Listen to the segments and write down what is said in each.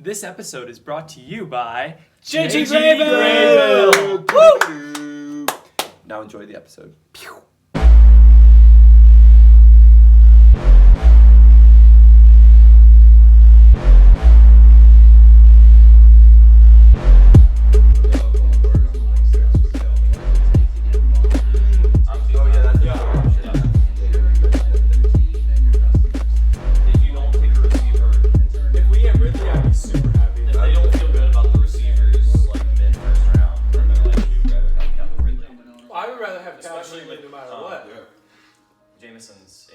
This episode is brought to you by JG Graybill! Woo! Now enjoy the episode.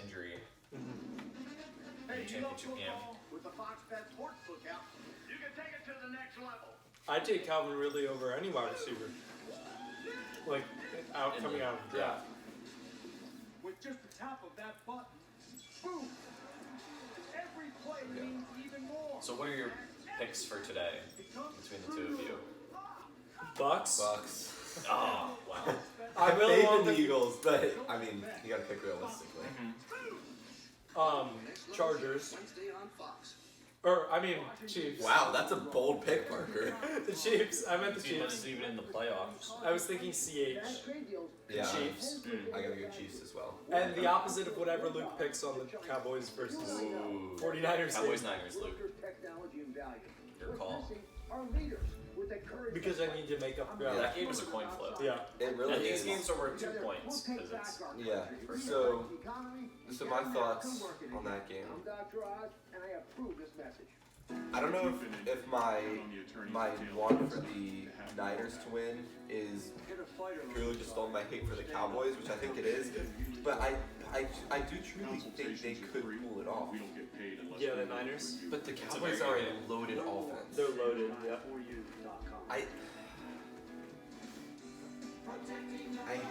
Injury in the championship game. With the Fox Bet Sportsbook app, you can take it to the next level. I'd take Calvin Ridley over any wide receiver. Like, coming out of the draft. With just the tap of that button, boom! Every play means even more. So what are your picks for today between the two of you? Bucks. Oh, wow. I really want the Eagles, but I mean, you gotta pick realistically. Chargers. Chiefs. Wow, that's a bold pick, Parker. The Chiefs. I meant the Team Chiefs. is even in the playoffs. I was thinking CH. Yeah, Chiefs. I gotta go Chiefs as well. And the opposite of whatever Luke picks on the Cowboys versus 49ers. Cowboys, Niners, Luke. Your call. Because I need to make up ground. That game is a coin flip. Yeah. It really And is. these games are worth 2 points because it's So my thoughts on that game. I don't know if my want for the Niners to win is purely just on my hate for the Cowboys, which I think it is, but I do truly think they could pull it off. Yeah, the Niners. But the Cowboys are a loaded offense. They're loaded, yeah. I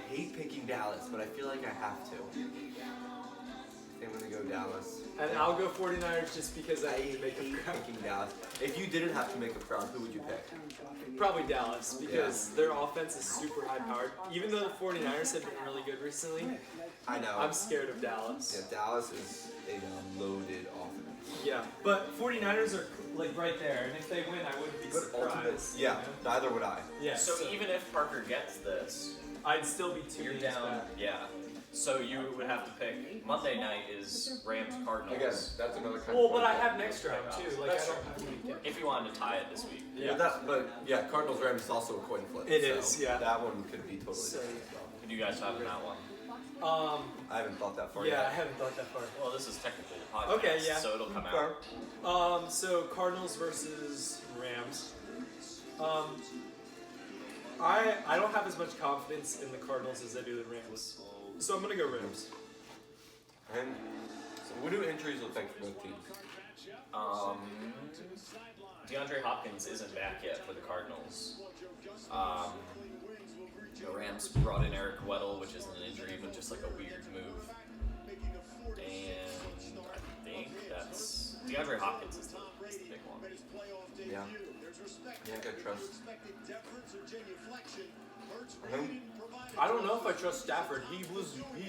hate picking Dallas, but I feel like I have to. I'm gonna go Dallas. And I'll go 49ers just because I I need to make hate up ground. picking Dallas. If you didn't have to make a crowd, who would you pick? Probably Dallas, because their offense is super high powered. Even though the 49ers have been really good recently, I know. I'm scared of Dallas. Yeah, Dallas is a loaded offense. Yeah, but 49ers are like right there, and if they win, I wouldn't be surprised. Yeah, neither would I. Yeah. So even if Parker gets this, I'd still be 2 you're games down. back. Yeah. So you would have to pick. Monday night is Rams Cardinals. Again, that's another kind Well, of. but I have next round too. Like That's I don't have to make it. If you wanted to tie it this week. Yeah. But Cardinals Rams is also a coin flip. It so is, yeah. That one could be totally So, different as well. Who do you guys have in that one? I haven't thought that far Yeah, I yet. haven't thought that far. Well, this is technically the podcast, Okay, yeah. so it'll come out. Fair. So Cardinals versus Rams. I don't have as much confidence in the Cardinals as I do the Rams. So I'm gonna go Rams. And so what do injuries look like for both teams? DeAndre Hopkins isn't back yet for the Cardinals. The Rams brought in Eric Weddle, which isn't an injury, but just like a weird move. And I think that's DeAndre Hopkins is the big one. Yeah. Yeah, I trust. I don't know if I trust Stafford. He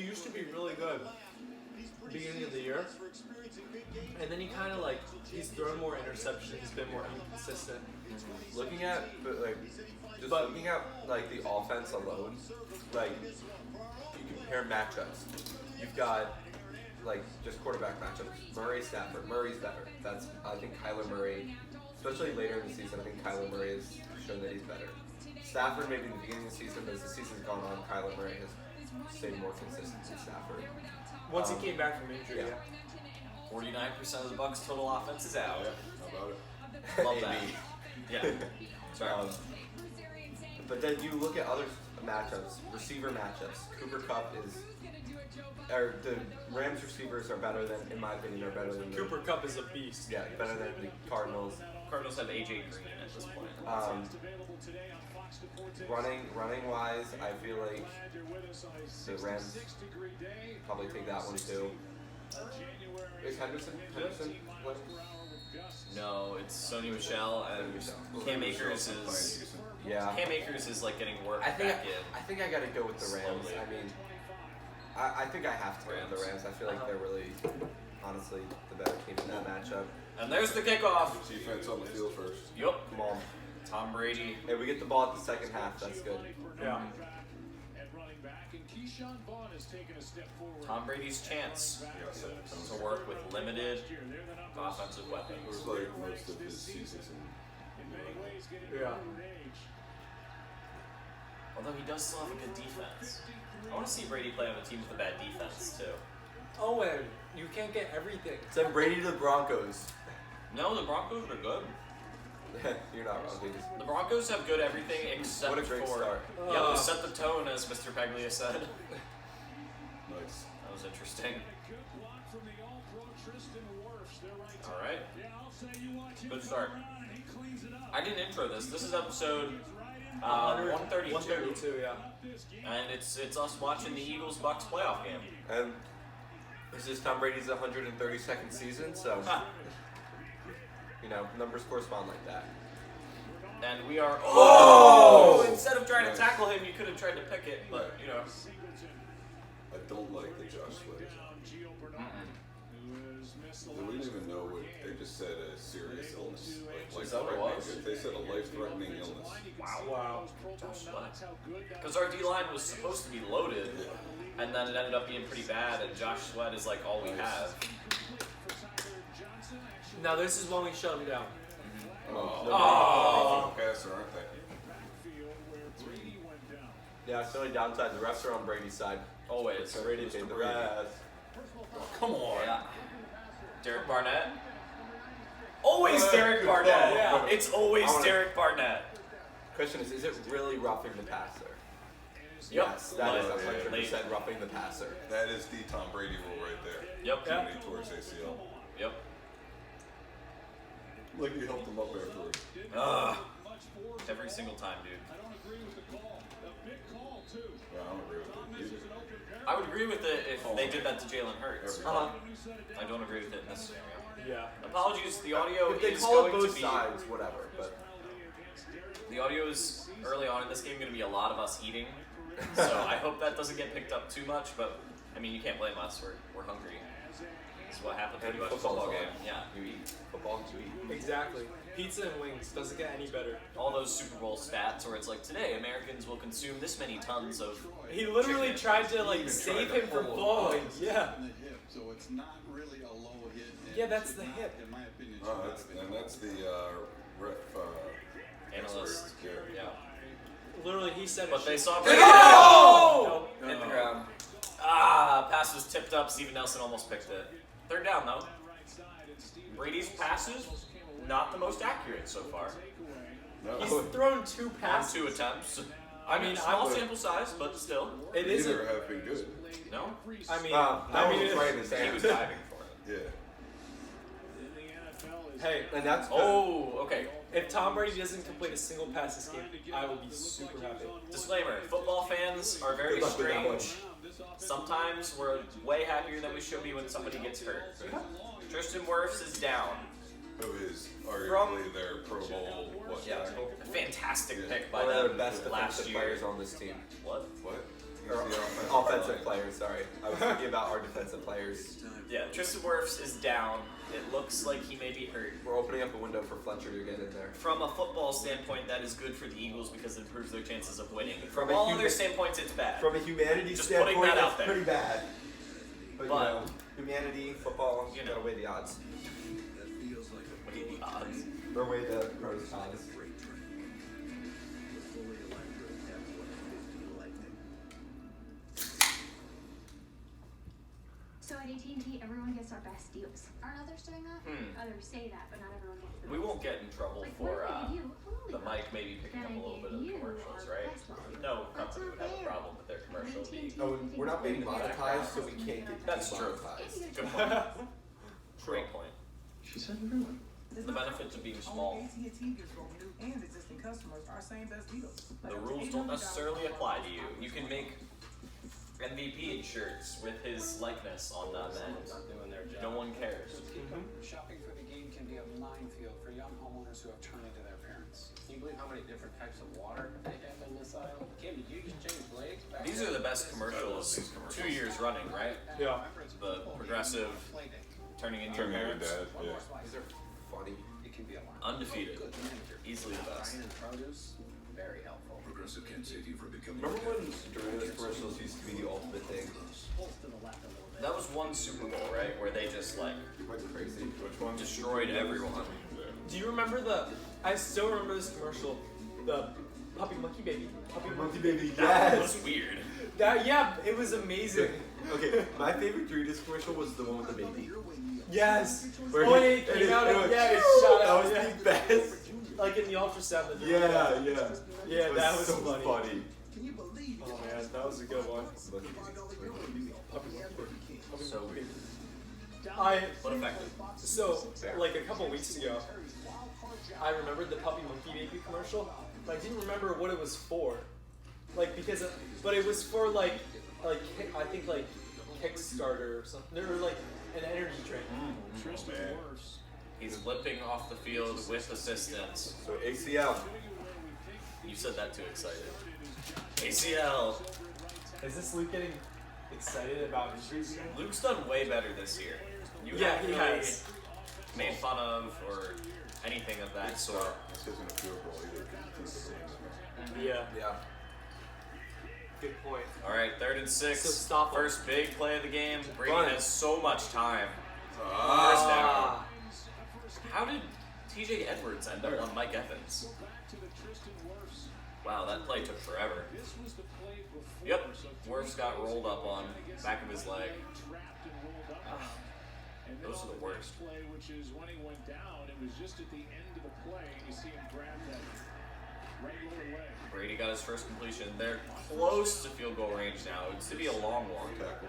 used to be really good beginning of the year, and then he kind of he's thrown more interceptions. He's been more inconsistent. Looking at looking at the offense alone, you compare matchups. You've got just quarterback matchups. Murray, Stafford. Murray's better. I think Kyler Murray, especially later in the season, I think Kyler Murray has shown that he's better. Stafford maybe in the beginning of the season, but as the season's gone on, Kyler Murray has stayed more consistent than Stafford. Once he came back from injury, yeah. 49% of the Bucks' total offense is out. How about it? Love that. Yeah. Sorry. But then you look at other matchups, receiver matchups. Cooper Kupp the Rams receivers are better than, in my opinion, better than Cooper Kupp is a beast. Yeah, better than the Cardinals. Cardinals have AJ Green at this point. Running wise, I feel like the Rams probably take that one too. Is Henderson playing? No, it's Sony Michel and Cam Akers is. Yeah. Cam Akers is getting work I think back in. I think I gotta go with the Rams. Slowly. I mean, I think I have to go with the Rams. I feel like they're really honestly the better team in that matchup. And there's the kickoff. Defense on the field first. Yup. Come on. Tom Brady. Hey, we get the ball at the second half. That's good. Yeah. Tom Brady's chance Yes, to work with limited offensive it weapons. was like most of his seasons. Yeah. Although he does still have a good defense. I want to see Brady play on a team with a bad defense too. Owen, you can't get everything. Send Brady to the Broncos. No, the Broncos are good. You're not wrong. They just, The Broncos have good everything except what a great for start. yeah, they set the tone, as Mr. Paglia said. Nice. That was interesting. All right, good start. I didn't intro this. This is episode 132, 132, yeah. and it's us watching the Eagles Bucks playoff game. And this is Tom Brady's 132nd season, so you know numbers correspond like that. And we are. Oh! Instead of trying to tackle him, you could have tried to pick it, but you know. I don't like the Josh Sweat. We didn't even know what they just said. A serious illness. Is that what it was? They said a life-threatening illness. Wow. Because our D line was supposed to be loaded, and then it ended up being pretty bad. And Josh Sweat is like all we have. Now this is when we shut him down. Oh. Passer, aren't they? Yeah, it's the only downside. The refs are on Brady's side. Always. So Brady paid the Brady. refs. Come on. Yeah. Derek Barnett. Always Derek Barnett. Yeah. It's always Derek Barnett. Question is it really roughing the passer? Yep. Yes, that is Late. 100% roughing the passer. That is the Tom Brady rule right there. Yep. Yeah. When he tore his ACL. Yep. Like you helped him up afterwards. Every single time, dude. Yeah, I don't agree with it. I would agree with it if they did that to Jalen Hurts. Uh-huh. I don't agree with it in this scenario. Yeah. Apologies, the audio If they is call it going to both be. sides, whatever. But The audio is early on in this game going to be a lot of us eating, so I hope that doesn't get picked up too much. But I mean, you can't blame us. We're hungry. That's what happens when and you watch a football's football on. game. Yeah, You eat football, you eat. Exactly. Pizza and wings doesn't get any better. all those Super Bowl stats where it's like today Americans will consume this many tons of. He literally chicken. tried to like even save tried to him from pull falling. him. Yeah. in the hip, so it's not really a low hit. and Yeah, it that's should the not, hip. In my opinion, Oh, that's the ref. Analyst. expert. Yeah. Literally, he said But it. they saw. Oh! Nope. Hit the ground. Pass was tipped up. Steven Nelson almost picked it. Third down though. Brady's passes not the most accurate so far. No. He's thrown 2 On passes. 2 attempts. I mean, small I would- sample size, but still. It isn't. Neither have been good. No. I mean, I mean, right in his He hand. was diving for it. Yeah. hey, And that's good. Oh, okay. if Tom Brady doesn't complete a single pass this game, I will be super happy. Disclaimer: football fans are very Good luck with that one. strange. Sometimes we're way happier than we should be when somebody gets hurt. Tristan Wirfs is down. Who is arguably their Pro Bowl tackle? A fantastic pick by One of the them best last defensive year. players on this team. What? What? He's Or the offensive players, sorry. I was thinking about our defensive players. Yeah, Tristan Wirfs is down. It looks like he may be hurt. We're opening up a window for Fletcher to get in there. From a football standpoint, that is good for the Eagles because it improves their chances of winning. From From a all human- other standpoints, it's bad. From a humanity Just putting standpoint, that out it's there. pretty bad. But, you But- know, humanity, football, You you know. gotta weigh the odds. What are the odds? Or weigh the pros and cons. So at AT&T, everyone gets our best deals. Aren't others doing that? Others say that, but not everyone gets them. We won't get in trouble Like, for what if I give you a the lollipop? mic maybe picking Then up a I little bit give of you commercials, our right? best lollipop. No That's company would not have a fair. problem with their commercial AT&T being. Oh, and we're not being monetized, so we can't get That's true. demonetized. Good point. Great point. She said everyone. The benefits of being small. AT&T gives both new and existing customers our same best deals. The rules don't necessarily apply to you. You can make MVP shirts with his likeness on them, and no one cares. Shopping for the game can be a minefield for young homeowners who have turned into their parents. Can you believe how many different types of water they have in this aisle? Kim, did you just change blades? These are the best commercials 2 years running, right? Yeah. The progressive turning into your parents. Dad, yeah. These are funny. It can be a lot. Undefeated. Easily the best. Buying and produce, very helpful. Progressive can't save you from becoming. Remember when Doritos commercials used to be the ultimate thing? That was one Super Bowl, right? Where they just like Went crazy. Which one? destroyed everyone. Do you remember I still remember this commercial. The Puppy Monkey Baby. Puppy Monkey Baby. That was weird. It was amazing. Okay, my favorite Doritos commercial was the one with the baby. Yes. Where Oh, he- it came out. and it Yeah, it went, shot that out. was Yeah. the best. Like in the ultrasound. The Yeah. Yeah, that was so funny. funny. Oh man, that was a good one. So weird. But effective. So like a couple weeks ago, I remembered the Puppy Monkey Baby commercial, but I didn't remember what it was for. Like but it was for like I think like Kickstarter or something. They were like an energy drink. Oh, man. He's limping off the field with assistance. So ACL. You said that too excited. ACL. Is this Luke getting excited about injuries again? Luke's done way better this year. You Yeah, haven't he really has. made fun of or anything of that sort. This isn't a field goal either. 'Cause it's the same. Yeah, Yeah. good point. All right, 3rd and 6. So stop him. First big play of the game. Brady Run. has so much time. Ah. First down. How did TJ Edwards end up on Mike Evans? Wow, that play took forever. Yep, Wirfs got rolled up on back of his leg. Those are the worst. Which is when he went down, it was just at the end of the play. You see him grab that regular leg. Brady got his first completion. They're close to field goal range now. It's to be a long one. Tackle.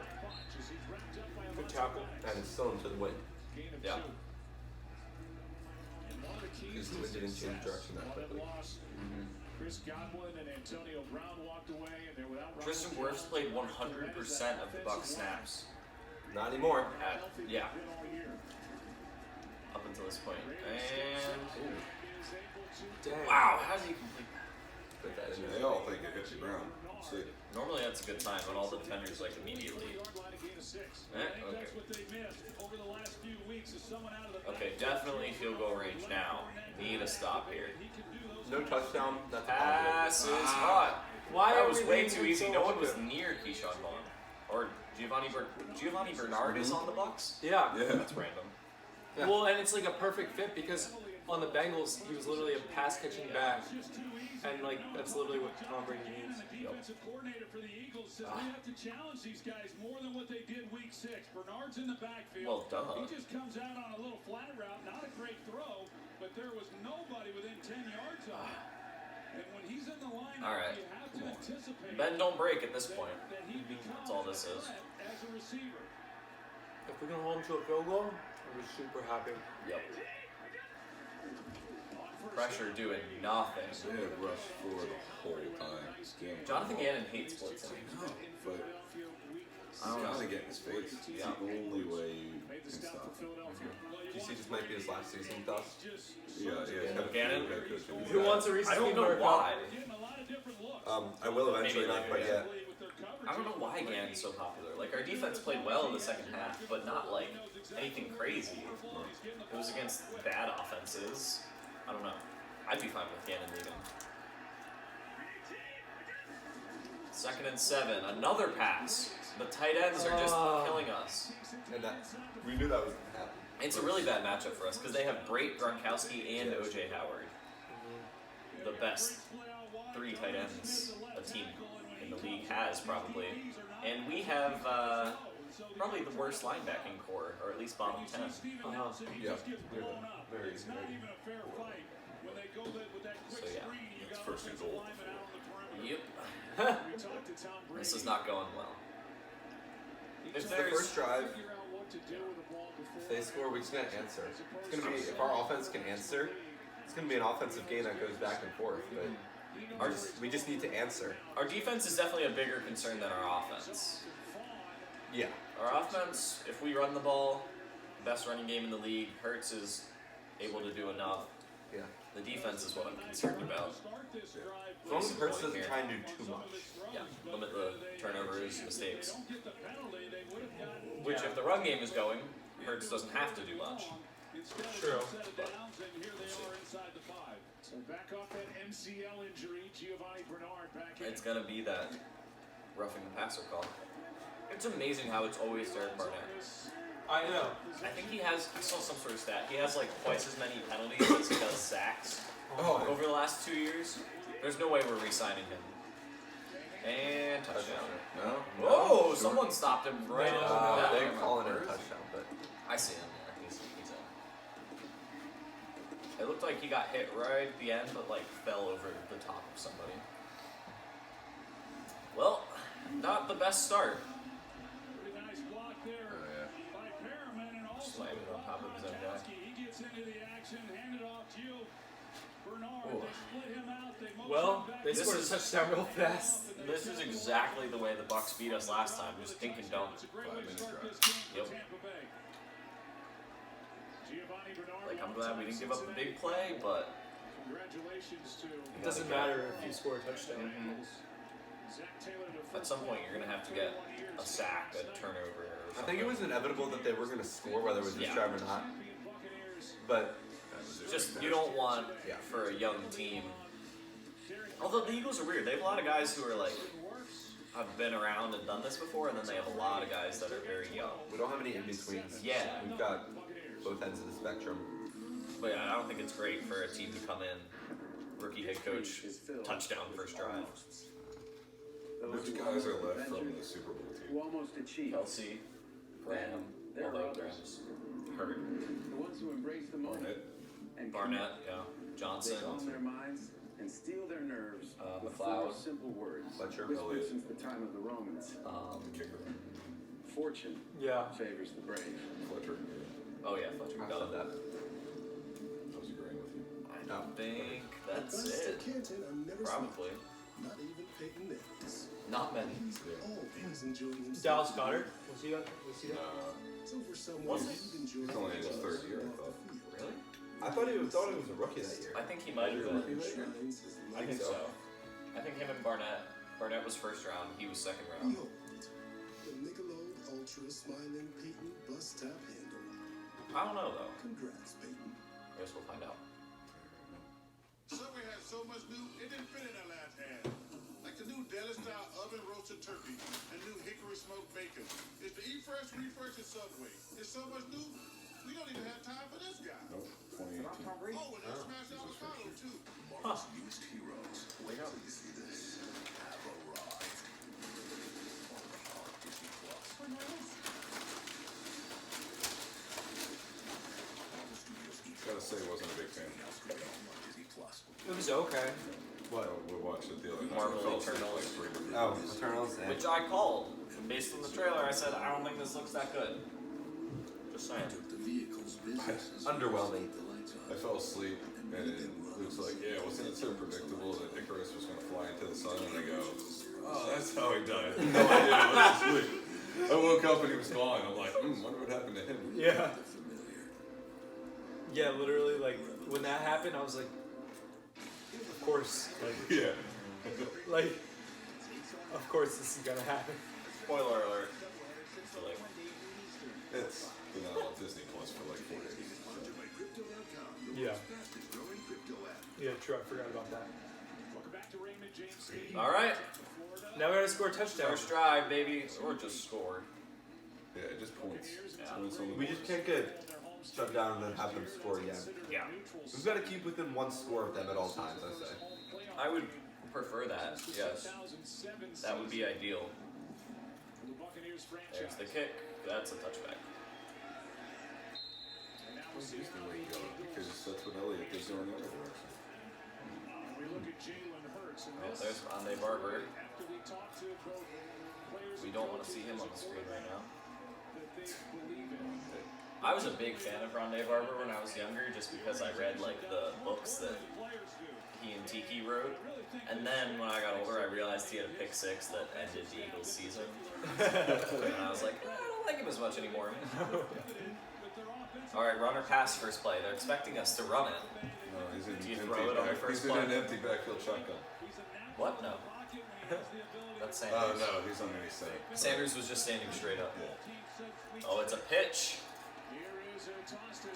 Good tackle. And it's still into the wind. Yeah. Because the wind didn't change direction that quickly. Chris Godwin and Antonio Brown walked away, and they're without Tristan Wirfs played 100% of the Bucs snaps. Not anymore. Yeah. Up until this point. And Dang. wow, how did he complete Put that in They there. all think it hit the ground. See. that? Normally that's a good sign when all the defenders like immediately. Okay, definitely field goal range now. Need a stop here. No touchdown. That's Pass is hot. Why That are was we way leaving too easy. so No one much was of it? near Keyshawn Vaughn. Or Giovanni Bernard is on the Bucs? Yeah. Yeah. That's random. Yeah. Well, and it's like a perfect fit because on the Bengals, he was literally a pass catching back, and like that's literally what Tom Brady needs. Defensive coordinator for the Eagles says we have to challenge these guys more than what they did week 6. Bernard's in the backfield. Well, duh. He just comes out on a little flat route, not a great throw, but there was nobody within 10 yards of him. And when he's in the line, All right. you have to anticipate Bend don't break at this point. that he becomes That's all this is. as a receiver. If we can hold him to a field goal, I'll be super happy. Yep. Pressure doing nothing. They had rushed for the whole time. Damn. Jonathan Gannon hates blitzing. But I don't know. trying to get in his face. It's the only way you can stop him. GC just might be his last season with us. Yeah. Gannon? Who wants a I Reese's don't peanut know butter cup? why. I will eventually, Maybe not quite later, yet. I don't know why Gannon's so popular. Like, our defense played well in the second half, but not like anything crazy. It was against bad offenses. I don't know. I'd be fine with Gannon leaving. 2nd and 7. Another pass. The tight ends are just killing us. And that we knew that was going to happen. It's a really bad matchup for us because they have Brait, Gronkowski, and O.J. Howard. The best 3 tight ends a team in the league has, probably. And we have probably the worst linebacking core, or at least bottom 10. Yeah. Very easy. So, yeah. It's first and goal. Yep. This is not going well. Just the first drive, if they score, we're just going to answer. It's going to be, if our offense can answer, it's going to be an offensive game that goes back and forth. But we just need to answer. Our defense is definitely a bigger concern than our offense. Yeah. Our offense, if we run the ball, best running game in the league, Hurts is able to do enough. Yeah. The defense is what I'm concerned about. As long as Hurts doesn't try and do too much. Yeah, limit the turnovers, mistakes. Which, if the run game is going, Hurts doesn't have to do much. True. But Back off that MCL injury, Giovanni Bernard back in. it's gonna be that roughing the passer call. It's amazing how it's always Derek Barnett. I know. I think I saw some sort of stat. He has like twice as many penalties as he does sacks over the last 2 years. There's no way we're re-signing him. And touchdown. No. Whoa! Someone stopped him right No, at They call it a touchdown, but I see him there. He's in. It looked like he got hit right at the end, but like fell over the top of somebody. Well, not the best start. Pretty nice block there by Perriman, and also Slammed it on top of his own guy. He gets into the action, handed off Gio Bernard. Ooh. They split him out. They motion Well, back. they scored a touchdown real fast. This is exactly the way the Bucks beat us last time. Just dink and dunk. It's a great way to 5 minutes start drive. this game for Yep. Tampa Bay. Giovanni Bernard, Like, I'm one glad we time didn't give up the big Cincinnati. play, but Congratulations to It doesn't matter if you score a touchdown. Zach Taylor, the at first some point you're going to have to get 31 years a sack, a turnover, or I something. think it was inevitable that they were going to score whether it was this Yeah. drive or not. champion Buccaneers. But Just, you don't want, for a young team. Although the Eagles are weird. They have a lot of guys who are like, have been around and done this before, and then they have a lot of guys that are very young. we don't have any in-betweens. Yeah. We've got both ends of the spectrum. But yeah, I don't think it's great for a team to come in, rookie head coach, touchdown first drive. Which guys are left from the Super Bowl team? Who almost achieved. Kelsey, Graham, although Graham's hurt. The ones who embrace the moment Barnett? and Barnett, yeah. They Johnson. calm their minds and steal their nerves with McLeod. 4 simple words. Fletcher. Whispered Elliott. since the time of the Romans. The kicker. Fortune Yeah. favors the brave. Fletcher. Oh yeah, Fletcher. I said that. I was agreeing with you. I think that's it. Probably. Not even Peyton Nichols. Not many. Always enjoying himself. Dallas Goddard. Was he that? It's over someone Was who he? enjoys He's only in his himself third year, I off thought. the field. Really? I thought he was a rookie that year. I think he might have been. Shines his I think light. so. I think him and Barnett. Barnett was first round. He was second round. Behold, the Michelob Ultra Smiling Peyton bus tap handle. I don't know though. Congrats, Peyton. I guess we'll find out. Subway had so much new, it didn't fit in that last ad. Like the new deli-style oven roasted turkey and new hickory smoked bacon. It's the Eat Fresh refresh at Subway. It's so much new, we don't even have time for this guy. Nope. 2018. Oh, and they smashed avocado too. Marvel's newest heroes. Wait till you see this. Have arrived. On Disney Plus. What noise? Gotta say, wasn't a big fan. Disney Plus. It was okay. What? We watched it the other night. Marvel We fell asleep Eternals. like 3 different Oh, times. Eternals. Which I called. Based on the trailer, I said, I don't think this looks that good. Just saying. Took the vehicle's business. Underwhelming. The lights on. I fell asleep, and Luke's like, yeah, wasn't it so predictable that Icarus was going to fly into the sun? And I go, oh, that's how he died. No idea, I was asleep. I woke up and he was gone. I'm like, wonder what happened to him. Yeah. Yeah, literally, like, when that happened, I was like, of course. Yeah. Like, of course this is gonna happen. Spoiler alert. So, like, It's been on Disney Plus for like 4 days. Yeah. Yeah, true, I forgot about that. Welcome back to Raymond James Stadium. all right. Now we gotta score a touchdown. First drive, baby. Or just score. Yeah, just points. Yeah. Points on the We board. just can't get shut down and then have them score again. Yeah. We've got to keep within one score of them at all times, I say. I would prefer that, yes. That would be ideal. The Buccaneers There's franchise. the kick. That's a touchback. And now Where's we'll see this the how way the to go? Eagles. Because that's what Elliott does going the other direction. We look at Jalen Hurts and Oh, this. there's Rondé Barber. After we talk to both players We and don't want to coaches see him on as the a screen right now. that they believe in. I was a big fan of Rondé Barber when I was younger, just because I read like the books that he and Tiki wrote. And then when I got older, I realized he had a pick six that ended the Eagles' season. And I was like, I don't like him as much anymore. All right, runner pass first play. They're expecting us to run it. No, he's in Do you empty throw it on the back. first He's in play? an empty backfield shotgun. What? No. That's Oh Sanders. no, he's on any side. Sanders was just standing straight up. Yeah. Oh, it's a pitch.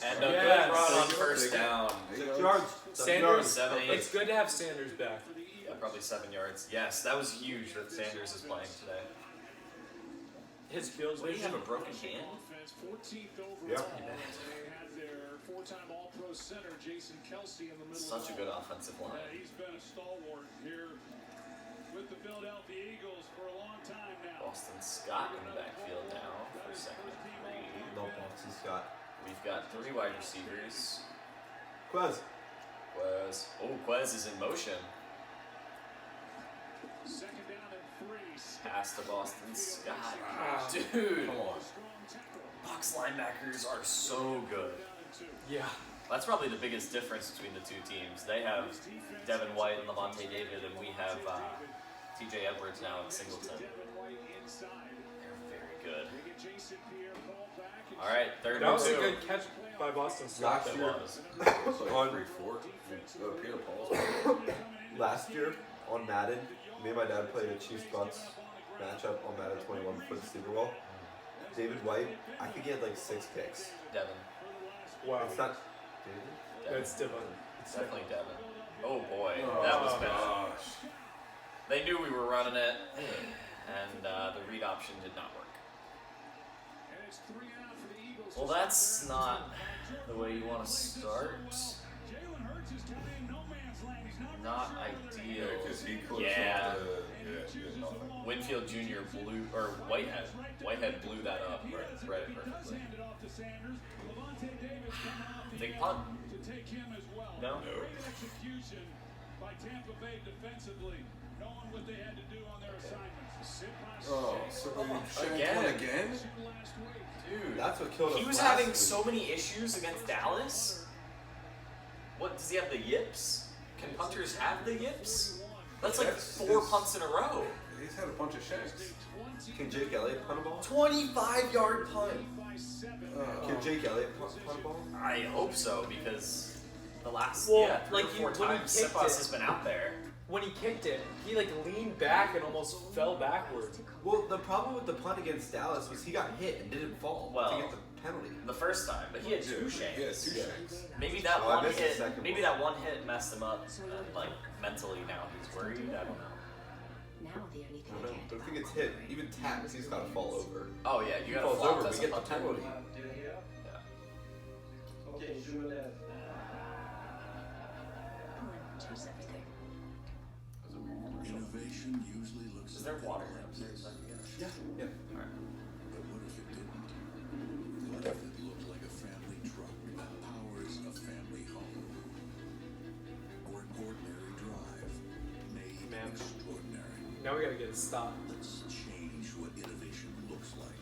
And a Yes. good run on first down. 6 yards. Sanders, 7, 8. it's good to have Sanders back. Yeah, probably 7 yards. Yes, that was huge that Sanders is playing today. His field Would he have vision. a broken hand? Yeah. Such a good offensive line. He's been a stalwart here with the Philadelphia Eagles for a long time now. Boston Scott in the backfield now for 2nd and 3. No Boston Scott. We've got 3 wide receivers. Quez. Quez is in motion. Second down and 3. Pass to Boston Scott. Dude. Come on. Bucs linebackers are so good. Yeah. That's probably the biggest difference between the two teams. They have Devin White and Levante David, and we have TJ Edwards now at Singleton. They're very good. All right, 3rd That and was a 2. good catch by Boston Scott. Last That year, was. It's like 3-4. Peter Paul's. last year on Madden, me and my dad played a Chiefs Bucks matchup on Madden 21 for the Super Bowl. David White, I think he had like 6 picks. Devin. Wow. It's not David. That's different. It's definitely Devin. Oh boy, that was bad. Gosh. They knew we were running it, and the read option did not work. Well, that's not the way you want to start. Not ideal. Yeah, because he clips Yeah. off the... Winfield Jr. blew, or Whitehead blew that up right perfectly. Big punt. No? Oh, so Again. again? Dude, That's what killed us. he was last having week. so many issues against Dallas. What, does he have the yips? Can punters have the yips? That's like That's 4 his- punts in a row. He's had a bunch of shanks. Can Jake Elliott punt a ball? 25-yard punt. Can Jake Elliott punt a ball? I hope so, because the last Well, 3 like or 4 when he times kicked Cephas it- has been out there. When he kicked it, he like leaned back and almost fell backward. Well, the problem with the punt against Dallas was he got hit and didn't fall Well, to get the penalty. The first time, but he had 2 shanks. Yeah, 2 shanks. Maybe that Oh, I one missed the hit. second Maybe one. that one hit messed him up, and like mentally now he's worried. I don't know. Now the only thing I don't I know, can't but if he gets hit, even taps, he's got to fall over. Oh yeah, you If he gotta falls flop over, as we a get the punter. penalty. choose everything. Innovation usually looks Is there water there? Yeah. Yeah. But what if it didn't? What if it looked like a family truck that powers a family home? Or an ordinary drive made extraordinary? Now we gotta get a stop. Let's change what innovation looks like.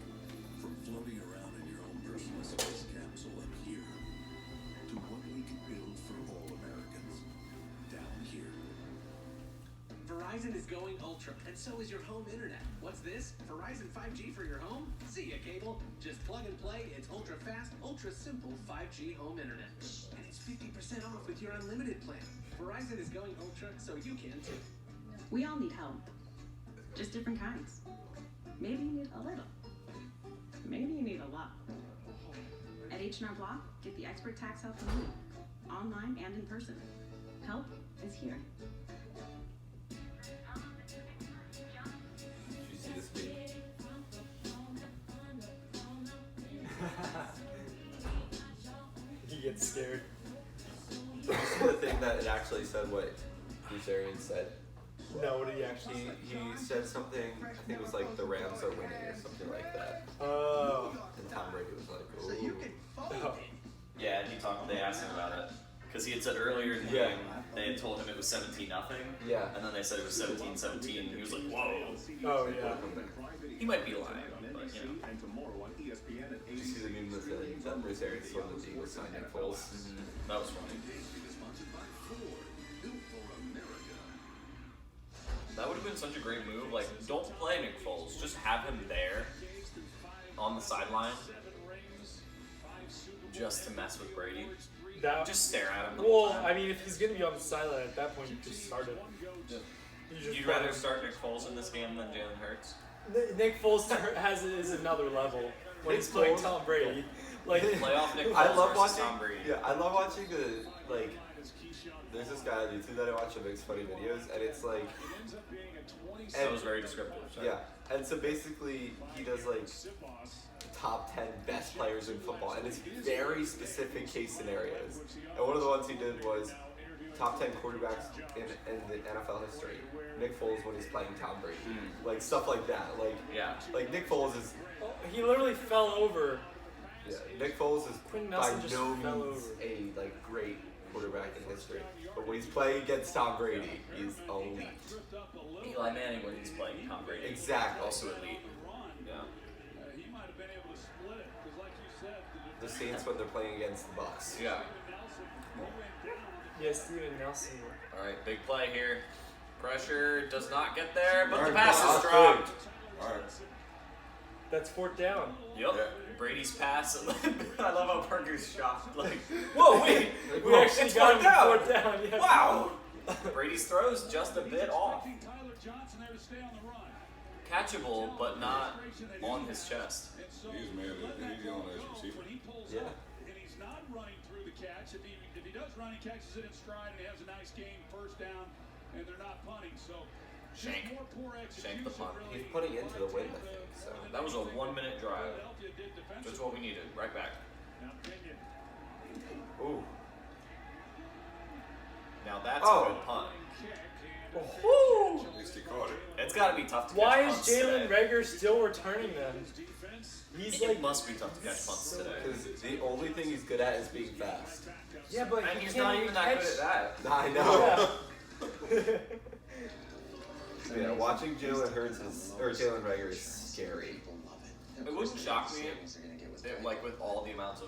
From floating around in your own personal space capsule up here to what we can build for all Americans down here. Verizon is going ultra, and so is your home internet. What's this? Verizon 5G for your home? See ya, cable. Just plug and play. It's ultra fast, ultra simple 5G home internet. And it's 50% off with your unlimited plan. Verizon is going ultra, so you can too. We all need help. Just different kinds. Maybe you need a little. Maybe you need a lot. At H&R Block, get the expert tax help you need, online and in person. Help is here. Did you see this meme? He gets scared. Did you see the thing that it actually said what Bruce Arians said? No, what did he actually? He said something, I think it was like the Rams are winning or something like that. Oh. And Tom Brady was like, ooh. Oh. Yeah, they asked him about it. Because he had said earlier in the game, they had told him it was 17-0. Yeah. And then they said it was 17-17, and he was like, whoa. Oh yeah. He might be lying, but you know. Did you see the meme that Bruce Arians told the Eagles signed Nick Foles? That was funny. That would have been such a great move. Like, don't play Nick Foles. Just have him there on the sideline just to mess with Brady. Just stare at him the whole Well, time. I mean, if he's gonna be on the sideline at that point, you just start him. You'd rather start Nick Foles in this game than Jalen Hurts? Nick Foles is another level when he's playing Tom Brady. Like Playoff Nick Foles I love versus watching. Tom Brady. Yeah, I love watching the like. There's this guy on YouTube that I watch that makes funny videos, and it's like. That was very descriptive. Sorry. Yeah, and so basically he does like top 10 best players in football, and it's very specific case scenarios. And one of the ones he did was top 10 quarterbacks in the NFL history. Nick Foles when he's playing Tom Brady, like stuff like that. Like like Nick Foles is. he literally fell over. Yeah, Nick Foles is Quentin by Nelson just no fell means a like great quarterback in history, but when he's playing against Tom Brady, he's elite. Eli Manning when he's playing Tom Brady. Exactly. Also elite. Yeah. The Saints when they're playing against the Bucks. Yeah. Yeah, Steven Nelson. All right, big play here. Pressure does not get there, but the Alright, pass boss. is dropped. Alright. That's 4th down. Yep. Yeah. Brady's pass. I love how Parker's shocked. Like, Whoa, wait! We actually it's got him 4th 4th down. Yeah. Wow. Brady's throws just a bit off. Catchable, but not on his chest. He's mad at he's on his receiver. Yeah. And he's not running through the catch. If he does run, he catches it in stride and he has a nice game, first down, and they're not punting. So Shank. Shank the punt. He's putting into the wind, I think. So That was a 1-minute drive. Just what we needed. Right back. ooh. Now that's Oh. a good punt. Woo! At least he caught it. It's got to be tough to catch Why is punts Jalen today. Reagor still returning them? He's It like, must be tough to catch punts today. Because the only thing he's good at is being fast. yeah, but And he he's can't not even that catch. good at that. I know. Yeah. Yeah, watching Jalen Hurts is, or Jalen Reagor is scary. It wouldn't shock me, if, like with all the amounts of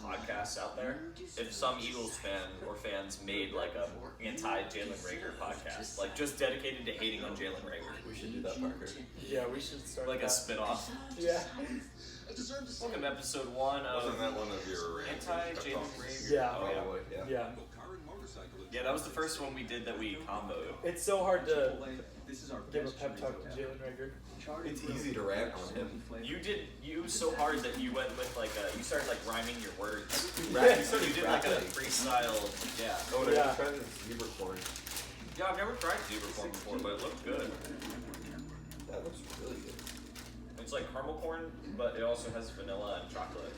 podcasts out there, if some Eagles fan or fans made like a anti-Jalen Reagor podcast, like just dedicated to hating on Jalen Reagor. We should do that, Parker. Yeah, we should start Like a that. spin-off. Yeah. Welcome to episode 1 of Wasn't that one of your Anti-Jalen Reagor. Yeah. Oh, yeah. Probably, yeah. Yeah. Yeah, that was the first one we did that we comboed. It's so hard to give a pep talk to Jalen Reagor. It's easy to rant on him. You so hard that you went with like you started like rhyming your words. Right. You did like a freestyle, yeah. Oh, and Yeah. I tried this zebra corn. Yeah, I've never tried zebra corn before, but it looked good. That looks really good. It's like caramel corn, but it also has vanilla and chocolate.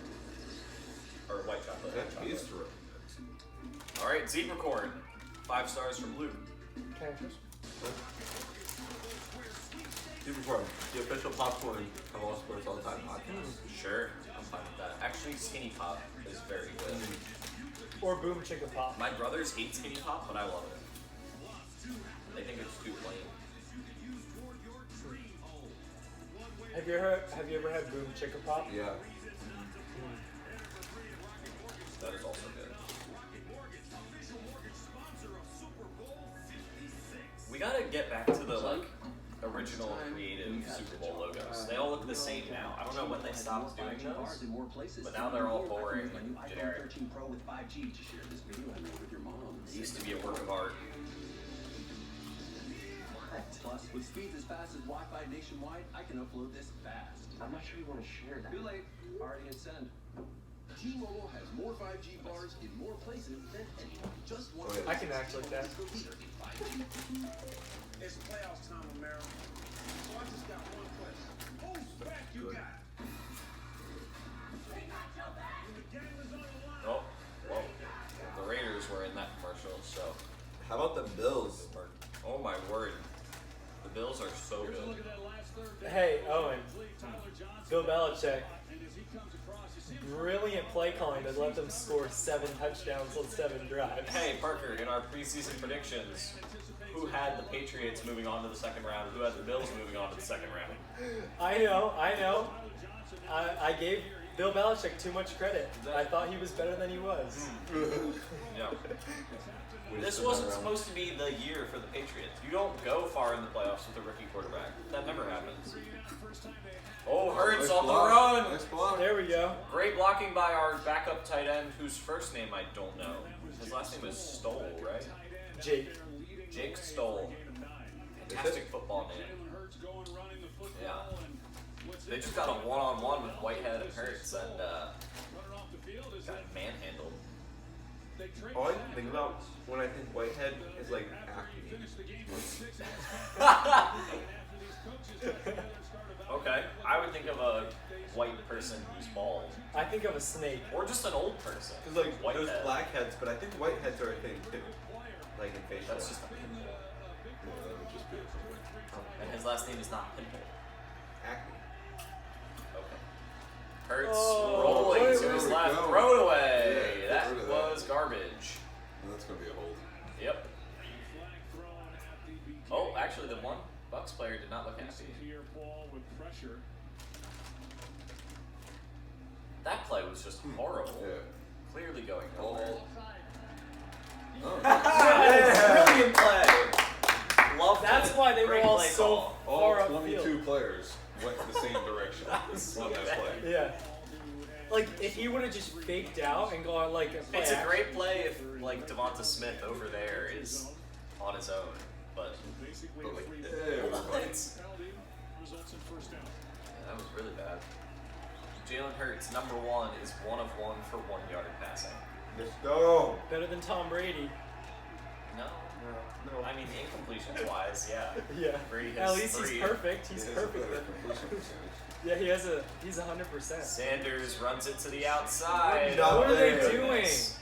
Or white chocolate. That and chocolate. tastes really good. Alright, zebra corn. 5 stars from Luke. Can I first? Zebra corn, the official popcorn of all sports all the time podcast. Sure, I'm fine with that. Actually, Skinny Pop is very good. Or Boom Chicken Pop. My brothers hate Skinny Pop, but I love it. They think it's too plain. Have you ever had Boom Chicken Pop? Yeah. That is also good. We gotta get back to the like original creative Super Bowl logos. They all look the same now. I don't know when they stopped doing those, but now they're all boring and generic. It used to be a work of art. Plus, with speeds as fast as Wi-Fi nationwide, I can upload this fast. I'm not sure you want to share that. Too late. Already hit send. T-Mobile has more 5G bars in more places than anyone. Just one. I can act like that. It's playoffs time, America. So I just got one question. Whose back you got? Oh, whoa. The Raiders were in that commercial, so. How about the Bills? Oh my word. The Bills are so good. Hey, Owen. Bill Belichick. Brilliant play calling that let them score 7 touchdowns on 7 drives. Hey, Parker, in our preseason predictions, who had the Patriots moving on to the second round? Who had the Bills moving on to the second round? I know. I gave Bill Belichick too much credit. I thought he was better than he was. Yeah. This wasn't supposed to be the year for the Patriots. You don't go far in the playoffs with a rookie quarterback. That never happens. Oh, Hurts on the run! Nice block. There we go. Great blocking by our backup tight end, whose first name I don't know. His last name is Stoll, right? Jake. Jake Stoll. Fantastic football name. Yeah. They just got a one-on-one with Whitehead and Hurts, and Got manhandled. All I can think about when I think Whitehead is like acne. Okay, I would think of a white person who's bald. I think of a snake. Or just an old person. Because like Whitehead. there's blackheads, but I think whiteheads are a thing too. Like in facial. That's just a pimple. Yeah, that would just be a And his last name is not Pimple. acne. Okay. Hurts Oh, rolling wait, to there his we left. go. Throw it away. Yeah, That get rid of was garbage. That's gonna be a hold. Yep. Oh, actually, the one Bucks player did not look happy. That play was just horrible. Yeah. Clearly going Ball. nowhere. Oh. Brilliant play. Love That's it. why they were Great all play so call. far All upfield. 22 players went the same direction on that play. Yeah. Like, if he would have just faked out and gone, like, play It's a action. great play if, like, Devonta Smith over there is on his own, but But like, everybody. it's, yeah, that was really bad. Jalen Hurts, number 1, is 1 of 1 for 1 yard passing. Let's go. Better than Tom Brady. No, No. I mean incompletion wise, yeah. Yeah. Brady has At least 3. he's perfect. He's He has a perfect. better completion percentage. Yeah, he's 100%. Sanders runs it to the outside. What What are they Oh, doing? goodness.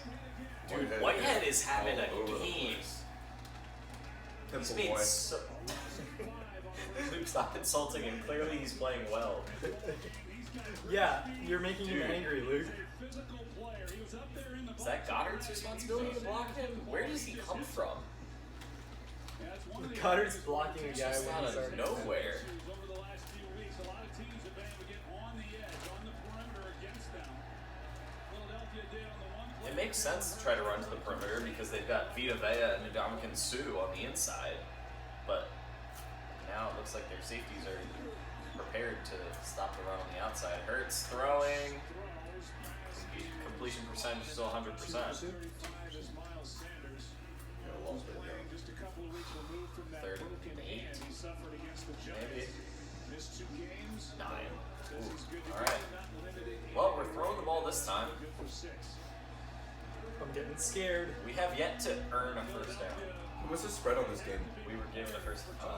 Dude, Whitehead is having all a over the game. place. He's Pimple being boy. so. Luke, stop insulting him. Clearly, he's playing well. Yeah, you're making him Dude. angry, Luke. Is that Goddard's responsibility to block him? Where does he come from? Goddard's blocking a guy Just when out he's of already. nowhere. It makes sense to try to run to the perimeter because they've got Vita Vea and Ndamukong Suh on the inside, but now it looks like their safeties are prepared to stop the run on the outside. Hurts throwing. Completion percentage still 100%. Third and 8. Maybe. 9. Ooh. Alright. Well, we're throwing the ball this time. I'm getting scared. We have yet to earn a first down. What's the spread on this game? We were given a first down.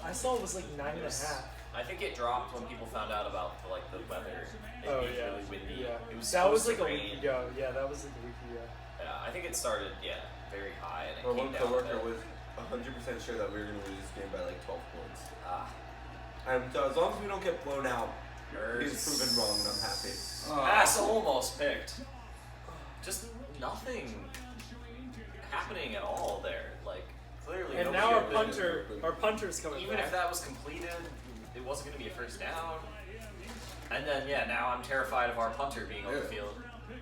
I saw it was like 9.5. I think it dropped when people found out about the weather. It Oh being yeah. really windy. Yeah. It was that was supposed like to a rain. week ago. Yeah, that was like a week ago. Yeah, I think it started very high and it My came one down a coworker bit. was 100% sure that we were going to lose this game by like 12 points. Ah. And so as long as we don't get blown out, he's Hurts. proven wrong and I'm happy. Pass almost picked. Just nothing happening at all there. Like clearly. And nobody now opened. our punter's coming Even back. if that was completed, it wasn't going to be a first down. And then now I'm terrified of our punter being on the field.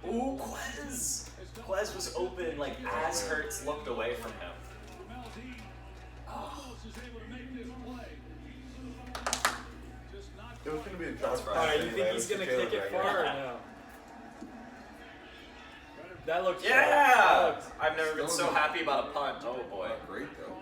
Ooh, Quez! Quez was open like as Hurts looked away from him. Oh. It was going to be a drop. Alright, you think he's gonna kick it far or no? That looked Yeah! I've never been so happy about a punt. Oh boy. Not great though.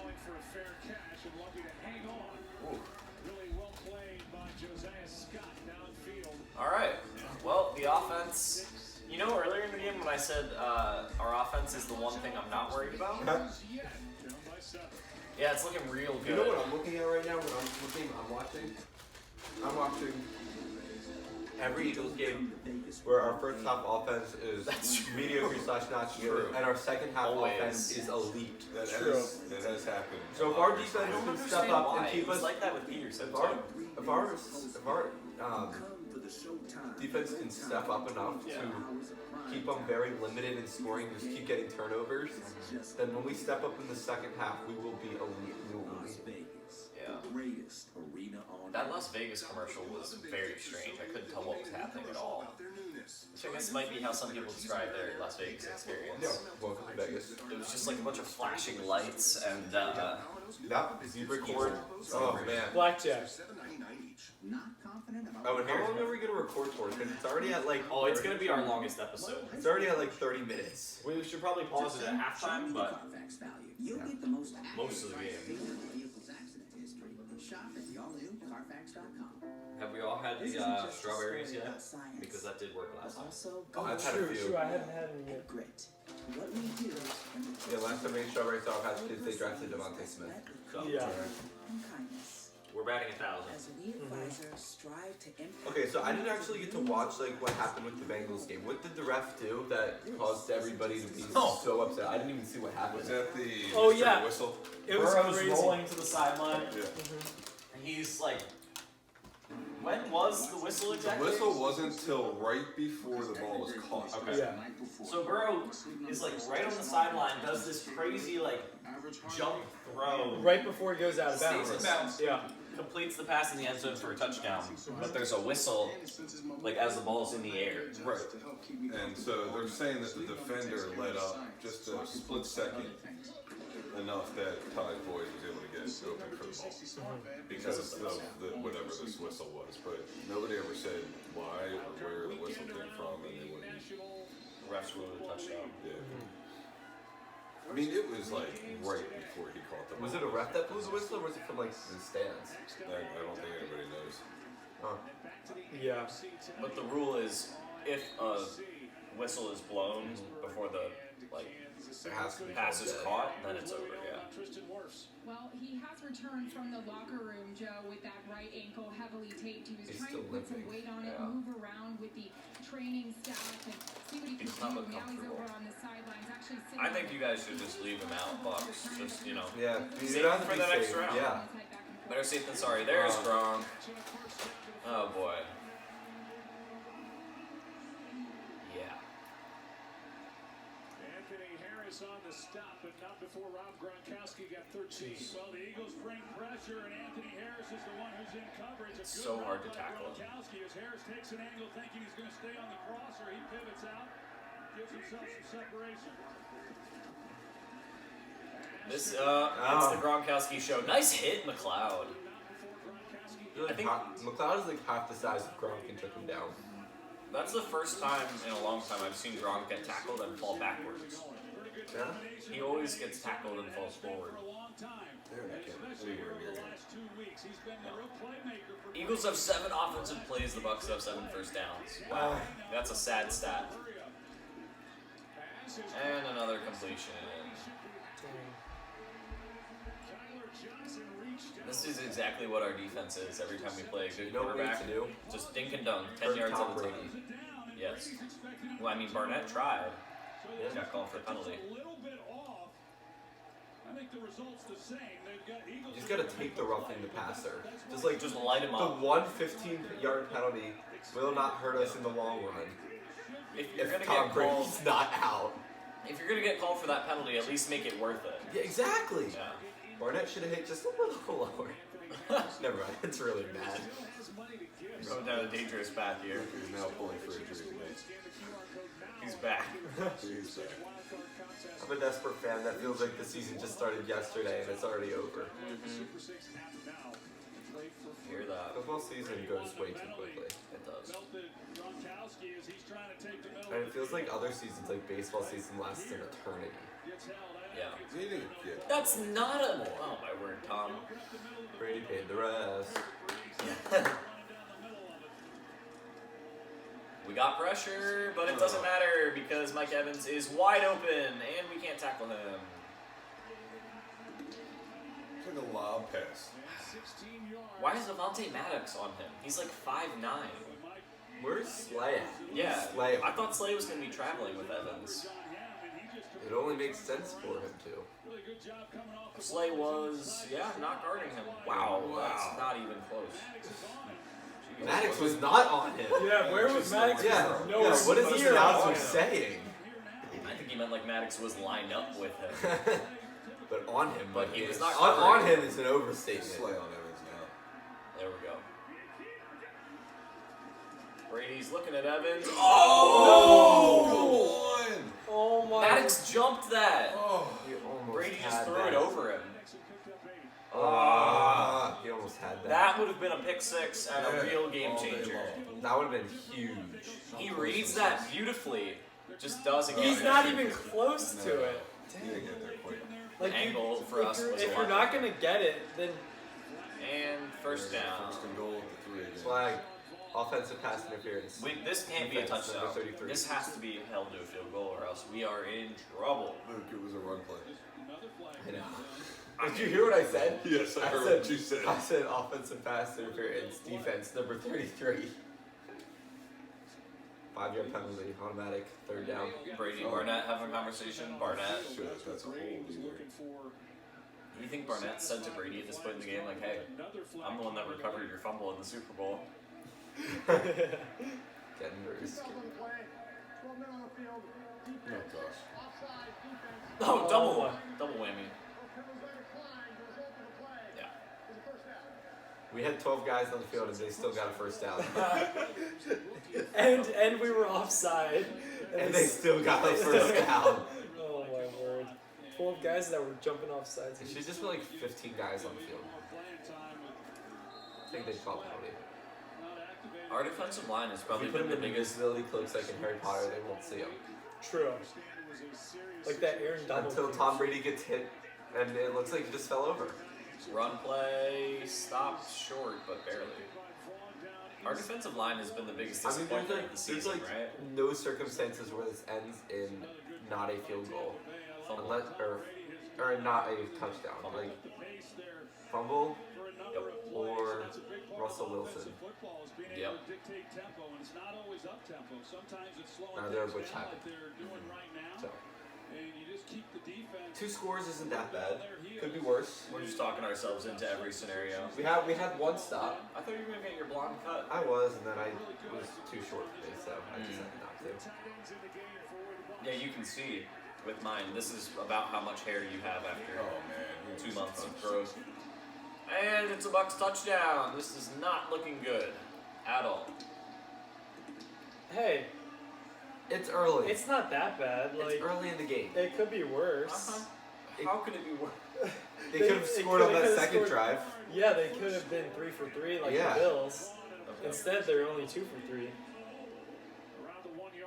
Alright. Well, the offense. You know, earlier in the game when I said our offense is the one thing I'm not worried about? Yeah, it's looking real good. You know what I'm looking at right now when I'm watching every Eagles game where our first half offense is mediocre / not good, and our second half offense is elite. That has happened. So if our defense can step up and keep It's us, like that with Peterson. if our defense can step up enough to keep them very limited in scoring, just keep getting turnovers, then when we step up in the second half, we will be elite. We will be. Yeah. That Las Vegas commercial was very strange. I couldn't tell what was happening at all. Which I guess might be how some people describe their Las Vegas experience. Yeah, welcome to Vegas. It was just like a bunch of flashing lights and that record. Oh man. Blackjack. Oh, and how long are we gonna record for? Because it's already at like. Oh, it's gonna be our longest episode. It's already at like 30 minutes. We should probably pause it at halftime, but most of the game. Shop at the all-new Carfax.com. Have we all had This the isn't just a strawberries story yet? about science, Because that did work but last time. also Oh, I've had a few. True, I haven't had any yet. grit. What we do when we Yeah, last time we ate strawberry sour patch kids, they drafted Devontae Smith. So, Yeah. and kindness. we're batting 1,000. As we at Pfizer strive to impact. Okay, so I didn't actually get to watch like what happened with the Bengals game. What did the ref do that caused everybody to be so upset? I didn't even see what happened. Was that the Oh, Mr. yeah. whistle? It was Burrow's crazy. rolling to the sideline. Yeah. He's like, when was the whistle The exactly? whistle wasn't till right before the ball was caught. Okay. Yeah. So Burrow is like right on the sideline, does this crazy like jump throw. Right before he goes out of Stays bounds. in bounds. Yeah. Completes the pass in the end zone for a touchdown, but there's a whistle like as the ball's in the air. Right. And so they're saying that the defender let up just a split second enough that Ty Boyd was able to get open for the ball because of the whatever this whistle was. But nobody ever said why or where the whistle came from, and they wouldn't. Refs ruled a touchdown. Yeah. I mean, it was like right before he caught the ball. Was it a ref that blew the whistle, or was it from like the stands? I don't think anybody knows. Huh. Yeah. But the rule is if a whistle is blown before the like pass is caught, then it's over. Yeah. Well, he has returned from the locker room, Joe, with that right ankle heavily taped. He was He's trying to still put some limping. weight on it, Yeah. move around with the training staff, and see what he can He's not do. look Now he's comfortable. over on the sidelines, actually sitting I think on you guys should just leave him out, Bucks. Just you know. Yeah. Save You'd rather him for be the next safe. round. Yeah. his head back and forth. Better safe than sorry. There's Gronk. Oh boy. Yeah. Anthony Harris on the stop, but not before Rob Gronkowski got 13. Well, the Eagles bring pressure, and Anthony Harris is the one who's in coverage. A So good hard run to by tackle him. Gronkowski as Harris takes an angle thinking he's going to stay on the crosser. He pivots out, gives himself some separation. This it's the Gronkowski show. Nice hit, McLeod. I think McLeod is like half the size of Gronk and took him down. that's the first time in a long time I've seen Gronk get tackled and fall backwards. Yeah. He always gets tackled and falls forward. They're not getting anywhere near him. Eagles have 7 offensive plays. The Bucks have 7 first downs. Wow, that's a sad stat. And another completion. This is exactly what our defense is every time we play a good You know what we need quarterback. to do? Just dink and dunk, 10 Turn yards Tom at a time. Brady. Yes. Well, I mean, Barnett tried. He got called for a penalty. You just gotta take the roughing the passer. Just light him the up. one 15-yard penalty will not hurt us in the long run. If you're gonna Tom get called, Brady's not out. if you're gonna get called for that penalty, at least make it worth it. Yeah, exactly. Yeah. Barnett should have hit just a little lower. Never mind. It's really bad. Going down a dangerous path here. He's now pulling for injury today. He's back. He's back. I'm a desperate fan that feels like the season just started yesterday and it's already over. Hear that? Football season goes way too quickly. It does. And it feels like other seasons, like baseball season, lasts an eternity. Yeah. He didn't get That's not a. Oh my word, Tom. Brady paid the rest. We got pressure, but it doesn't matter because Mike Evans is wide open and we can't tackle him. It's like a lob pass. Why is Avante Maddox on him? He's like 5'9". Where's Slay at? Yeah, Slay. I thought Slay was going to be traveling with Evans. It only makes sense for him to. Slay was, not guarding him. Wow, that's not even close. Jeez. Maddox was not on him. Yeah, where was Maddox? Yeah, No, yeah. What is this near announcer on him. saying? I think he meant like Maddox was lined up with him. But on him, But he was is- not on covering him is an overstatement. Slay on Evans now. There we go. Brady's looking at Evans. Oh! Come on! Oh my. Maddox jumped that. Oh! He almost Brady just had threw that. it over him. He almost had that. That would have been a pick six and a real game all day changer. long. That would have been huge. He reads that beautifully. Just doesn't get He's it. not even close to it. He didn't get there quick. Like Angle for us was a if lot you're not better. gonna get it, then And first down. First and goal at the 3 again. Flag. Offensive pass interference. This can't be a Defense, touchdown. number 33. This has to be held to a field goal, or else we are in trouble. Luke, it was a run play. I know. Did you hear what I said? Yes, I heard what you said. I said offensive pass interference, defense, number 33. 5-yard penalty, automatic, third down. Brady Barnett having a conversation. Barnett. Shit, that's a whole either. You think Barnett said to Brady at this point in the game, like, hey, I'm the one that recovered your fumble in the Super Bowl? Getting nervous. Oh gosh. Oh, double whammy. Yeah. We had 12 guys on the field and they still got a first down. and we were offside. And they still got a first down. Oh my word. 12 guys that were jumping off sides. It should just be like 15 guys on the field. I think they'd call penalty. Our defensive line is If probably we put been them the in biggest. invisibility cloaks like in Harry Potter, they won't see them. True. Like that Aaron Donald. Until Tom Brady gets hit and it looks like he just fell over. Run play stopped short, but barely. Our defensive line has been the biggest disappointment of the season, right? No circumstances where this ends in not a field goal, unless or not a touchdown, like fumble or Russell Wilson. Yep. Neither of which happened. So 2 scores isn't that bad. Could be worse. We're just talking ourselves into every scenario. We had 1 stop. I thought you were gonna get your blonde cut. I was, and then I was too short for this, so I decided not to. Yeah, you can see with mine. This is about how much hair you have after 2 months of growth. And it's a Bucs touchdown. This is not looking good at all. Hey, it's early. It's not that bad. Like, it's early in the game. It could be worse. How could it be worse? They could have scored on that second drive. Yeah, they could have been 3 for 3 like the Bills. Okay. Instead, they're only 2 for 3.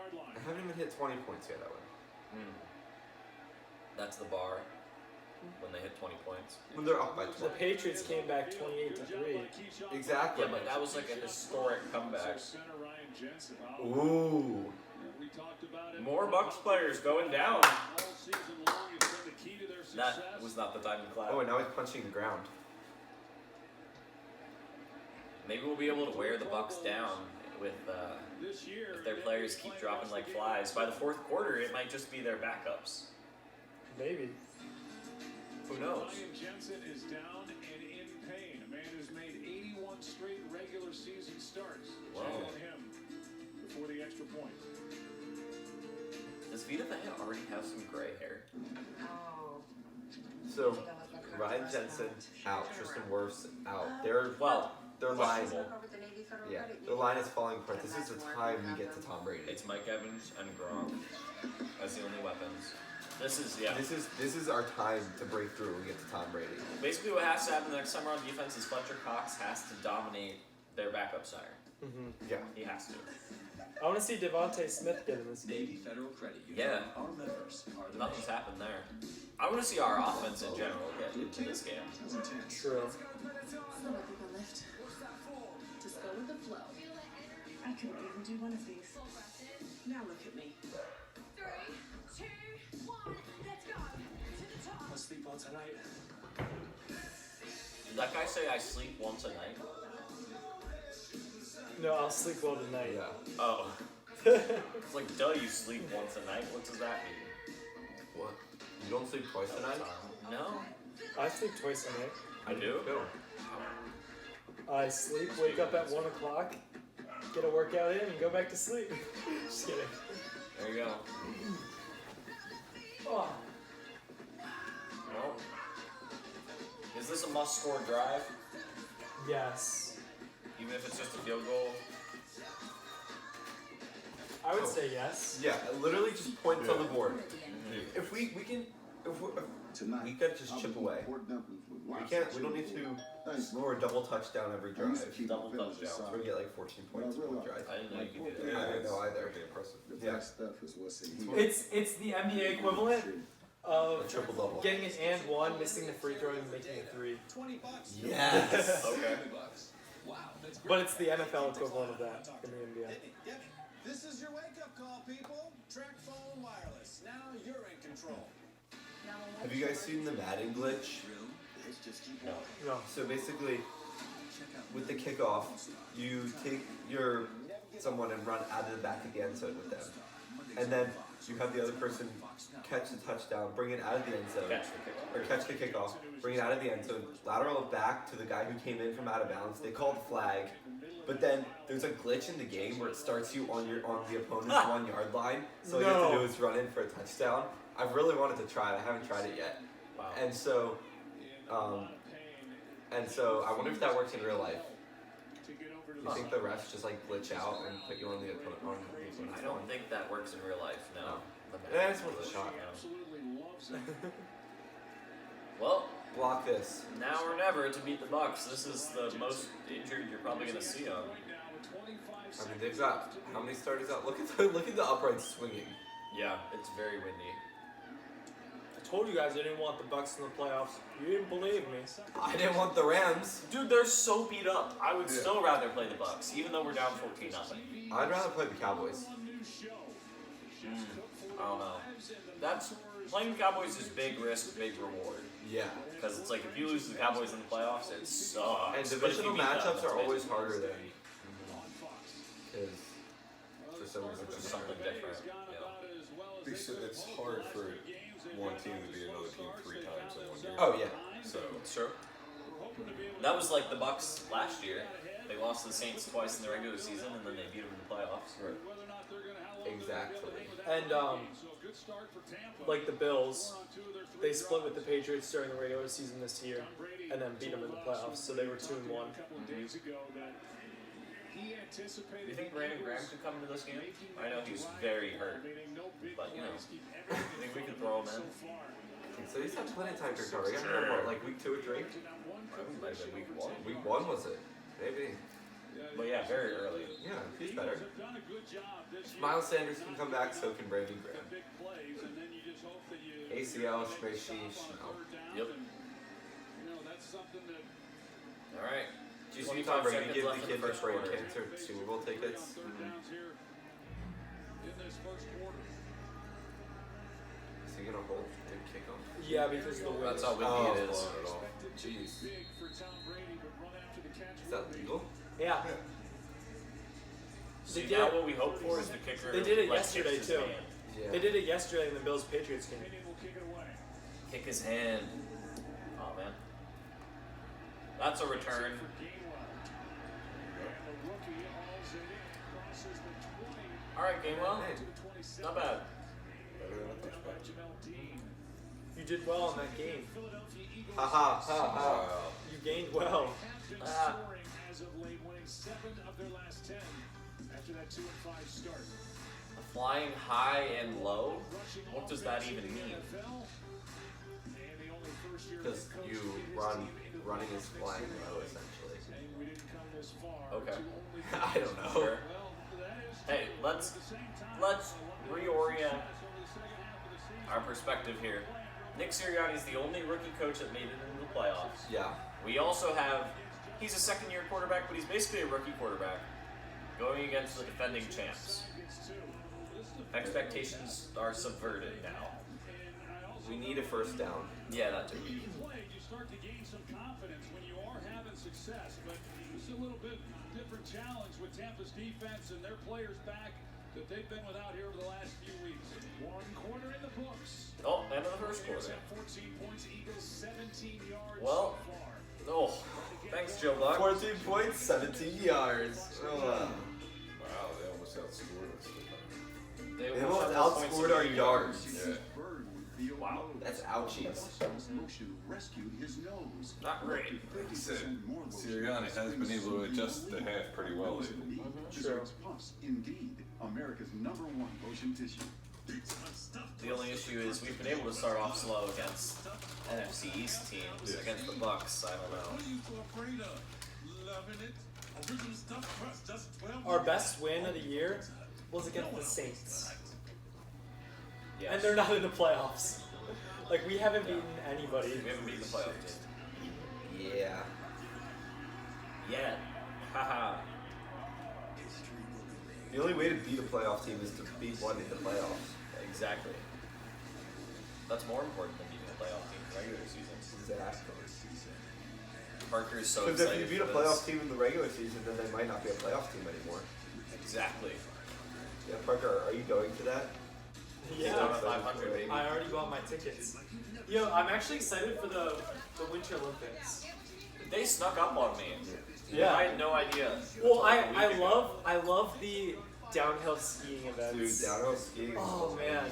I haven't even hit 20 points yet, Owen. That's the bar when they hit 20 points. When they're up by 20. The Patriots came back 28 to 3. Exactly. Yeah, but that was like a historic comeback. Ooh. More Bucs players going down. That was not the time to clap. Oh, and now he's punching the ground. Maybe we'll be able to wear the Bucs down with if their players keep dropping like flies. By the 4th quarter, it might just be their backups. Maybe. Who knows? Ryan Jensen is down and in pain. A man who's made 81 straight regular season starts. Whoa. On him before the extra point. Does Vita Vea already have some gray hair? Oh. So, Ryan Jensen out, Tristan Wirfs out. Their line, yeah, their line is falling apart. This is the time we get to Tom Brady. It's Mike Evans and Gronk as the only weapons. This is our time to break through and get to Tom Brady. Basically, what has to happen the next summer on defense is Fletcher Cox has to dominate their backup center. Mm-hmm. Yeah, he has to. I want to see Devontae Smith get in this game. Navy Federal Credit Union. Yeah. Our members are the Nothing's happened there. I want to see our offense in general get into this game. True. Just go with the flow. I couldn't even do one of these. Now look at me. 3, 2, 1, let's go. To the top. I'll sleep on tonight. Did that guy say I sleep once a night? No, I'll sleep well tonight. Yeah. Oh. It's like, duh, you sleep once a night? What does that mean? What? You don't sleep twice a night? No. I sleep twice a night. I do? I sleep, wake up at 1 o'clock, get a workout in, and go back to sleep. Just kidding. There you go. Oh. Well, is this a must-score drive? Yes. Even if it's just a field goal? I would say yes. Yeah, literally just points on the board. If we can just chip away. We don't need to score a double touchdown every drive. Double touchdowns. We're gonna get like 14 points per drive. I didn't know you could do I that. didn't know either. Impressive. Yeah. Stuff is what's in It's the NBA equivalent of triple double. getting an and one, missing the free throw, and making a three. Yes. Okay. But it's the NFL equivalent of that in the NBA. This is your wake-up call, people. Track phone wireless. Now you're in control. Have you guys seen the Madden glitch? No. So basically, with the kickoff, you take someone and run out of the back of the end zone with them. And then you have the other person catch the touchdown, bring it out of the end zone. Catch the kickoff, bring it out of the end zone, lateral it back to the guy who came in from out of bounds. They called flag. But then there's a glitch in the game where it starts you on the opponent's 1 yard line. So all you have to do is run in for a touchdown. I've really wanted to try it. I haven't tried it yet. Wow. And so I wonder if that works in real life. You think the refs just like glitch out and put you on the opponent? I don't think that works in real life. No. Yeah, it's worth a shot. Well, block this. Now or never to beat the Bucks. This is the most injured you're probably going to see on. I mean, they've got how many starters out? Look at the uprights swinging. Yeah, it's very windy. I told you guys I didn't want the Bucks in the playoffs. You didn't believe me. I didn't want the Rams. Dude, they're so beat up. I would still rather play the Bucks, even though we're down 14-0. I'd rather play the Cowboys. I don't know. Playing the Cowboys is big risk, big reward. Yeah. Because it's like if you lose to the Cowboys in the playoffs, it sucks. And divisional matchups are always harder than. Because for some reason it's something different. It's hard for one team to beat another team 3 times in 1 year. Oh yeah. So it's true. That was like the Bucks last year. They lost to the Saints twice in the regular season, and then they beat them in the playoffs. Right. Exactly. And like the Bills, they split with the Patriots during the regular season this year, and then beat them in the playoffs. So they were 2-1. Do you think Brandon Graham could come into this game? I know he's very hurt, but you know, I think we could throw him in. So he's had plenty of time to recover. He got what, like week 2 or 3? Might have been week 1. Week 1 was it? Maybe. But yeah, very early. Yeah, he's better. Miles Sanders can come back, so can Brandon Graham. ACL, Shmeishi, Yep. Alright. Do you see Tom Brady give the kid with brain cancer Super Bowl tickets? Is he gonna hold the kickoff? Yeah, because the that's how windy it is. Jeez. Is that legal? Yeah. See, now what we hope for is the kicker. They did it like, yesterday kicks his too. hand. Yeah. They did it yesterday in the Bills Patriots game. Kick his hand. Oh man. That's a return. Alright, Gainwell. Not bad. You did well in that game. Ha ha ha ha. You gained well. Flying high and low? What does that even mean? Because running is flying low, essentially. Okay. I don't know. Sure. Hey, let's reorient our perspective here. Nick Sirianni is the only rookie coach that made it into the playoffs. Yeah. We also have, he's a second-year quarterback, but he's basically a rookie quarterback going against the defending champs. Expectations are subverted now. We need a first down. Yeah, that too. You start to gain some confidence when you are having success, but it's a little bit different challenge with Tampa's defense and their players back that they've been without here over the last few weeks. 1 quarter in the books. Oh, end of the first quarter. 14 points, Eagles 17 yards Well, so far. thanks, Joe Buck. 14 points, 17 yards. Oh, wow, they almost outscored us. They almost outscored our yards. Yeah. Wow. That's ouchies. Not great. Like you said, Sirianni has been able to adjust the half pretty well lately. Sure. Indeed, America's #1 motion tissue. The only issue is we've been able to start off slow against NFC East teams. Against the Bucks, I don't know. Our best win of the year was against the Saints. Yes. And they're not in the playoffs. Like, we haven't beaten anybody. We haven't beaten the playoff team. Yeah. Yet. Haha. The only way to beat a playoff team is to beat one in the playoffs. Exactly. That's more important than beating a playoff team in the regular season. Exactly. Parker's so Because excited if you beat a for playoff this. team in the regular season, then they might not be a playoff team anymore. Exactly. Yeah, Parker, are you going to that? Yeah. Down to 500, baby. I already bought my tickets. Yo, I'm actually excited for the Winter Olympics. They snuck up on me. Yeah. I had no idea. Well, I love the downhill skiing events. Dude, downhill skiing. Oh man,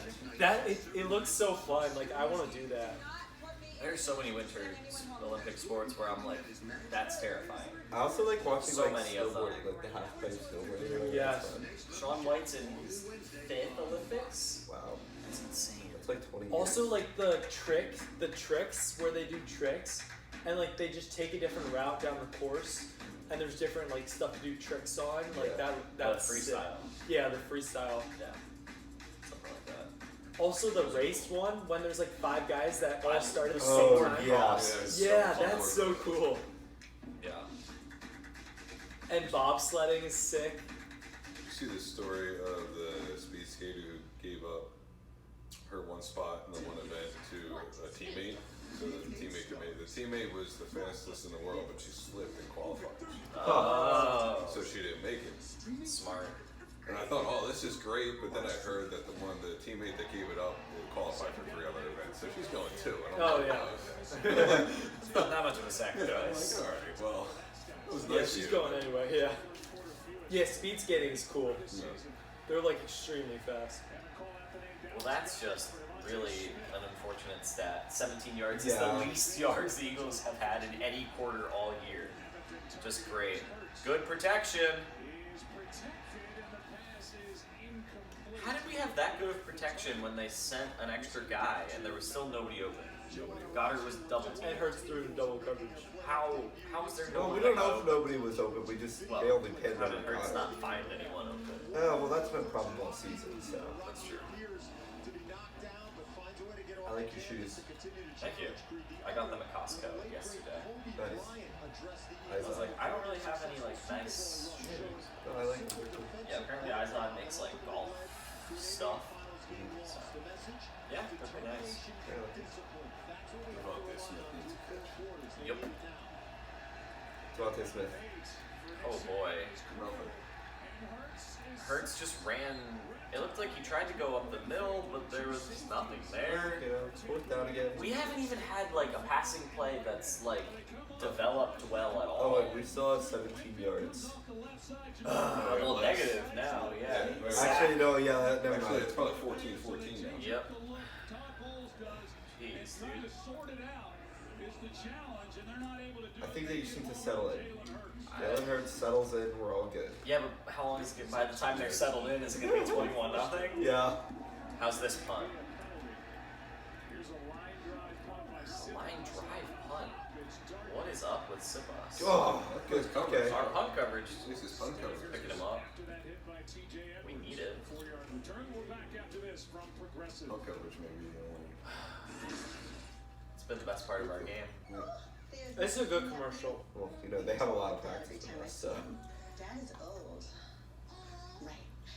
it looks so fun. Like, I want to do that. There's so many Winter Olympic sports where I'm like, that's terrifying. I also like watching So like many of them. snowboarding, like the half pipe snowboarding. Yes. Shaun White's in his 5th Olympics. Wow. That's insane. It's like 20 years. Also, like the tricks where they do tricks, and like they just take a different route down the course, and there's different like stuff to do tricks on, like that's freestyle. sick. Yeah, the freestyle. Yeah. Something like that. Also, the race one when there's like 5 guys that all start at the Oh, same time. yeah. Yeah, that's so cool. Yeah. And bobsledding is sick. You see the story of the speed skater who gave up her one spot in the one event to a teammate. So the teammate was the fastest in the world, but she slipped in qualifying. Oh. So she didn't make it. Smart. And I thought, oh, this is great, but then I heard that the teammate that gave it up will qualify for 3 other events, so she's going too. I don't know. It's not that much of a sacrifice. Like, all right, well, it was Yeah, nice she's of you. going anyway. Yeah. Yeah, speed skating is cool. Yeah. They're like extremely fast. Well, that's just really an unfortunate stat. 17 yards is Yeah. the least yards the Eagles have had in any quarter all year. Just great. Good protection. How did we have that good of protection when they sent an extra guy and there was still nobody open? Goddard was double teamed. And Hurts through double coverage. How was there no Well, one we don't that know got if open? nobody was open. We just Well, they only pinned how them did and Hurts got not find anyone open? it. Oh, well, that's been a problem all season. So That's true. I like your shoes. Thank you. I got them at Costco yesterday. Nice. I was like, I don't really have any like nice shoes. No, I like them. Yeah, apparently Izod makes like golf stuff. So, yeah, they're pretty nice. Devontae Smith needs a catch. Yep. Devontae Smith. Oh boy. Nothing. Hurts just ran. It looked like he tried to go up the middle, but there was nothing there. You know, fourth down again. We haven't even had like a passing play that's like developed well at Oh, all. wait, we still have 17 yards. Well, negative now, yeah. Actually, no, yeah, never Actually, mind. it's probably 14-14 now. Yep. Jeez, dude. I think they just need to settle in. Jalen Hurts settles in, we're all good. Yeah, but how long is it? By the time they're settled in, is it going to be 21-0? Yeah. How's this punt? A line drive punt. What is up with Sipas? Oh, Good coverage. okay. Our punt coverage This is punt coverage. picking him up. We need it. Punt coverage maybe. It's been the best part of our game. This is a good commercial. Well, you know, they have a lot of practice with us, so. Dad is old. Right.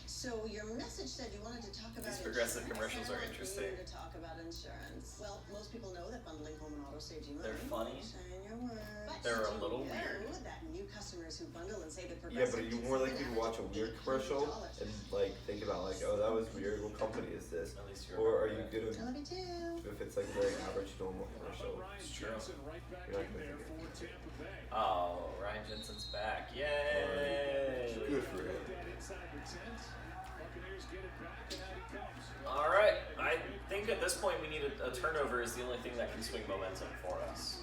So your message said you wanted to talk about These progressive insurance. commercials are I want interesting. you to talk about insurance. Well, most people know that bundling home and auto saves you money. They're funny. Saying your words. But They're a did little you know weird. that new customers who bundle and save at Yeah, but Progressive are you can more save likely an to watch a average weird of commercial $200? and like think about like, oh, that was weird. What company is this? At least you're Or are you gonna I love you too. if it's like a very average normal commercial? It's true. You're not gonna think it. Oh, Ryan Jensen's back. Yay! Good for him. All right. I think at this point we need a turnover is the only thing that can swing momentum for us.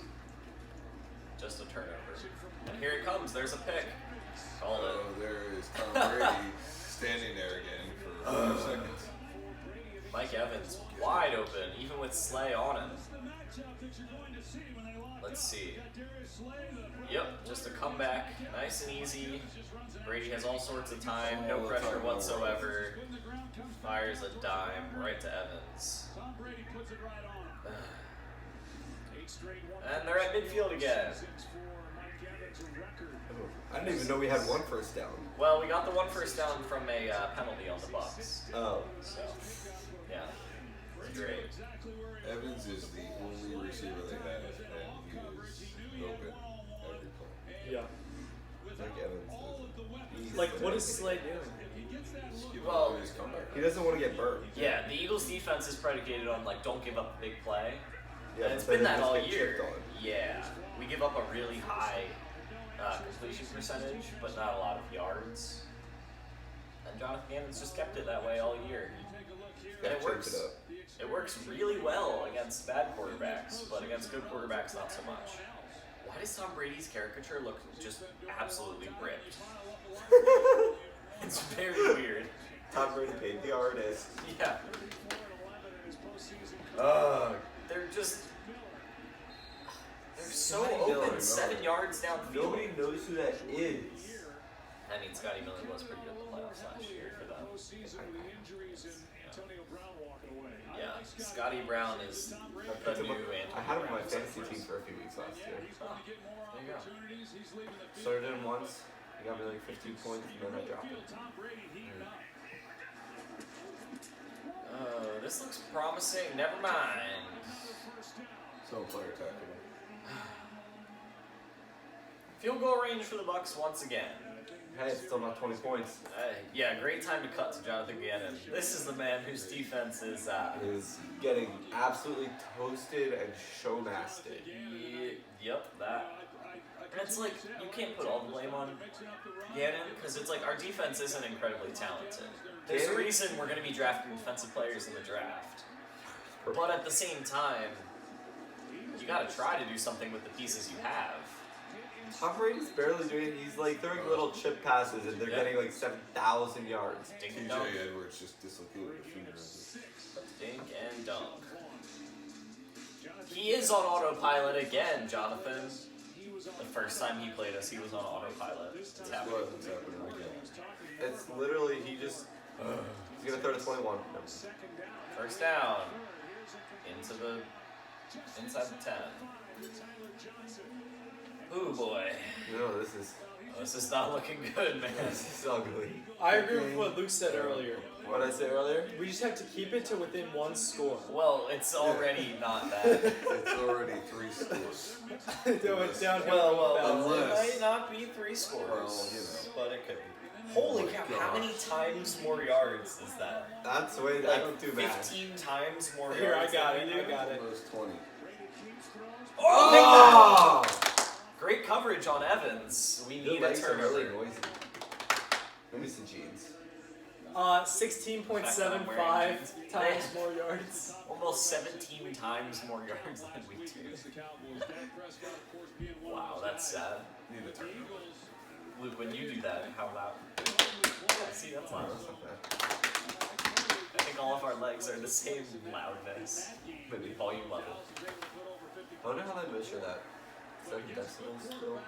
Just a turnover. And here it comes. There's a pick. Called it. Oh, there is Tom Brady standing there again for 5 seconds. Mike Evans wide open, even with Slay on him. Let's see. Yep, just a comeback, nice and easy. Brady has all sorts of time, no pressure whatsoever. Fires a dime right to Evans. And they're at midfield again. I didn't even know we had one first down. Well, we got the one first down from a penalty on the Bucks. Oh. So, yeah. It's great. Evans is the only receiver they have, and he is open every play. Yeah. Like Evans doesn't. Like, what is Slay doing? Well, he doesn't want to get burned. Yeah, the Eagles' defense is predicated on, like, don't give up a big play. Yeah, and it's but been then that they all just get year. chipped on. Yeah. We give up a really high completion percentage, but not a lot of yards. And Jonathan Gannon's just kept it that way all year. And it works. It works really well against bad quarterbacks, but against good quarterbacks, not so much. Why does Tom Brady's caricature look just absolutely ripped? It's very weird. Tom Brady paid the artist. Yeah. They're just... They're so open 7 yards downfield. Nobody knows who that is. I mean, Scotty Miller was pretty good in the playoffs last year for them. Yeah, Scotty Brown is the new I had him on my fantasy team for a few weeks last year. Oh, there you go. Started him once. He got me like 15 points, and then I dropped him. Oh, this looks promising. Never mind. Some player tackle. Field goal range for the Bucks once again. Hey, it's still not 20 points. Yeah, great time to cut to Jonathan Gannon. This is the man whose defense is getting absolutely toasted and showmasted. Yep, that. And it's like, you can't put all the blame on Gannon, because it's like, our defense isn't incredibly talented. There's a reason we're going to be drafting defensive players in the draft. But at the same time, you got to try to do something with the pieces you have. Tom Brady's barely doing it. He's like throwing little chip passes, and they're getting like 7,000 yards. Dink TJ dunk. Edwards just dislocated a finger. Dink and dunk. He is on autopilot again, Jonathan. The first time he played us, he was on autopilot. It's happening. It's literally, he just, he's going to throw to 21. First down. Inside the 10. Ooh, boy. No, this is not looking good, man. This is ugly. I agree with what Luke said earlier. What did I say earlier? We just have to keep it to within one score. Well, it's already not bad. It's already 3 scores. It's downhill. Well, it unless... might not be 3 scores, Well, you know. but it could be. Holy cow, how many times more yards is that? That's way, I don't do math. 15 times more yards. Here, I got than it, we do? I got it. Almost 20. Oh! Great coverage on Evans. We need a legs are really turnover. noisy. Let me see jeans. 16.75 times more yards. Almost 17 times more yards than we do. Wow, that's sad. Need a turnover. Luke, when you do that, how loud? Yeah, see, that's loud. I think all of our legs are the same loudness, maybe volume level. I wonder how they measure that. Is that decibels still?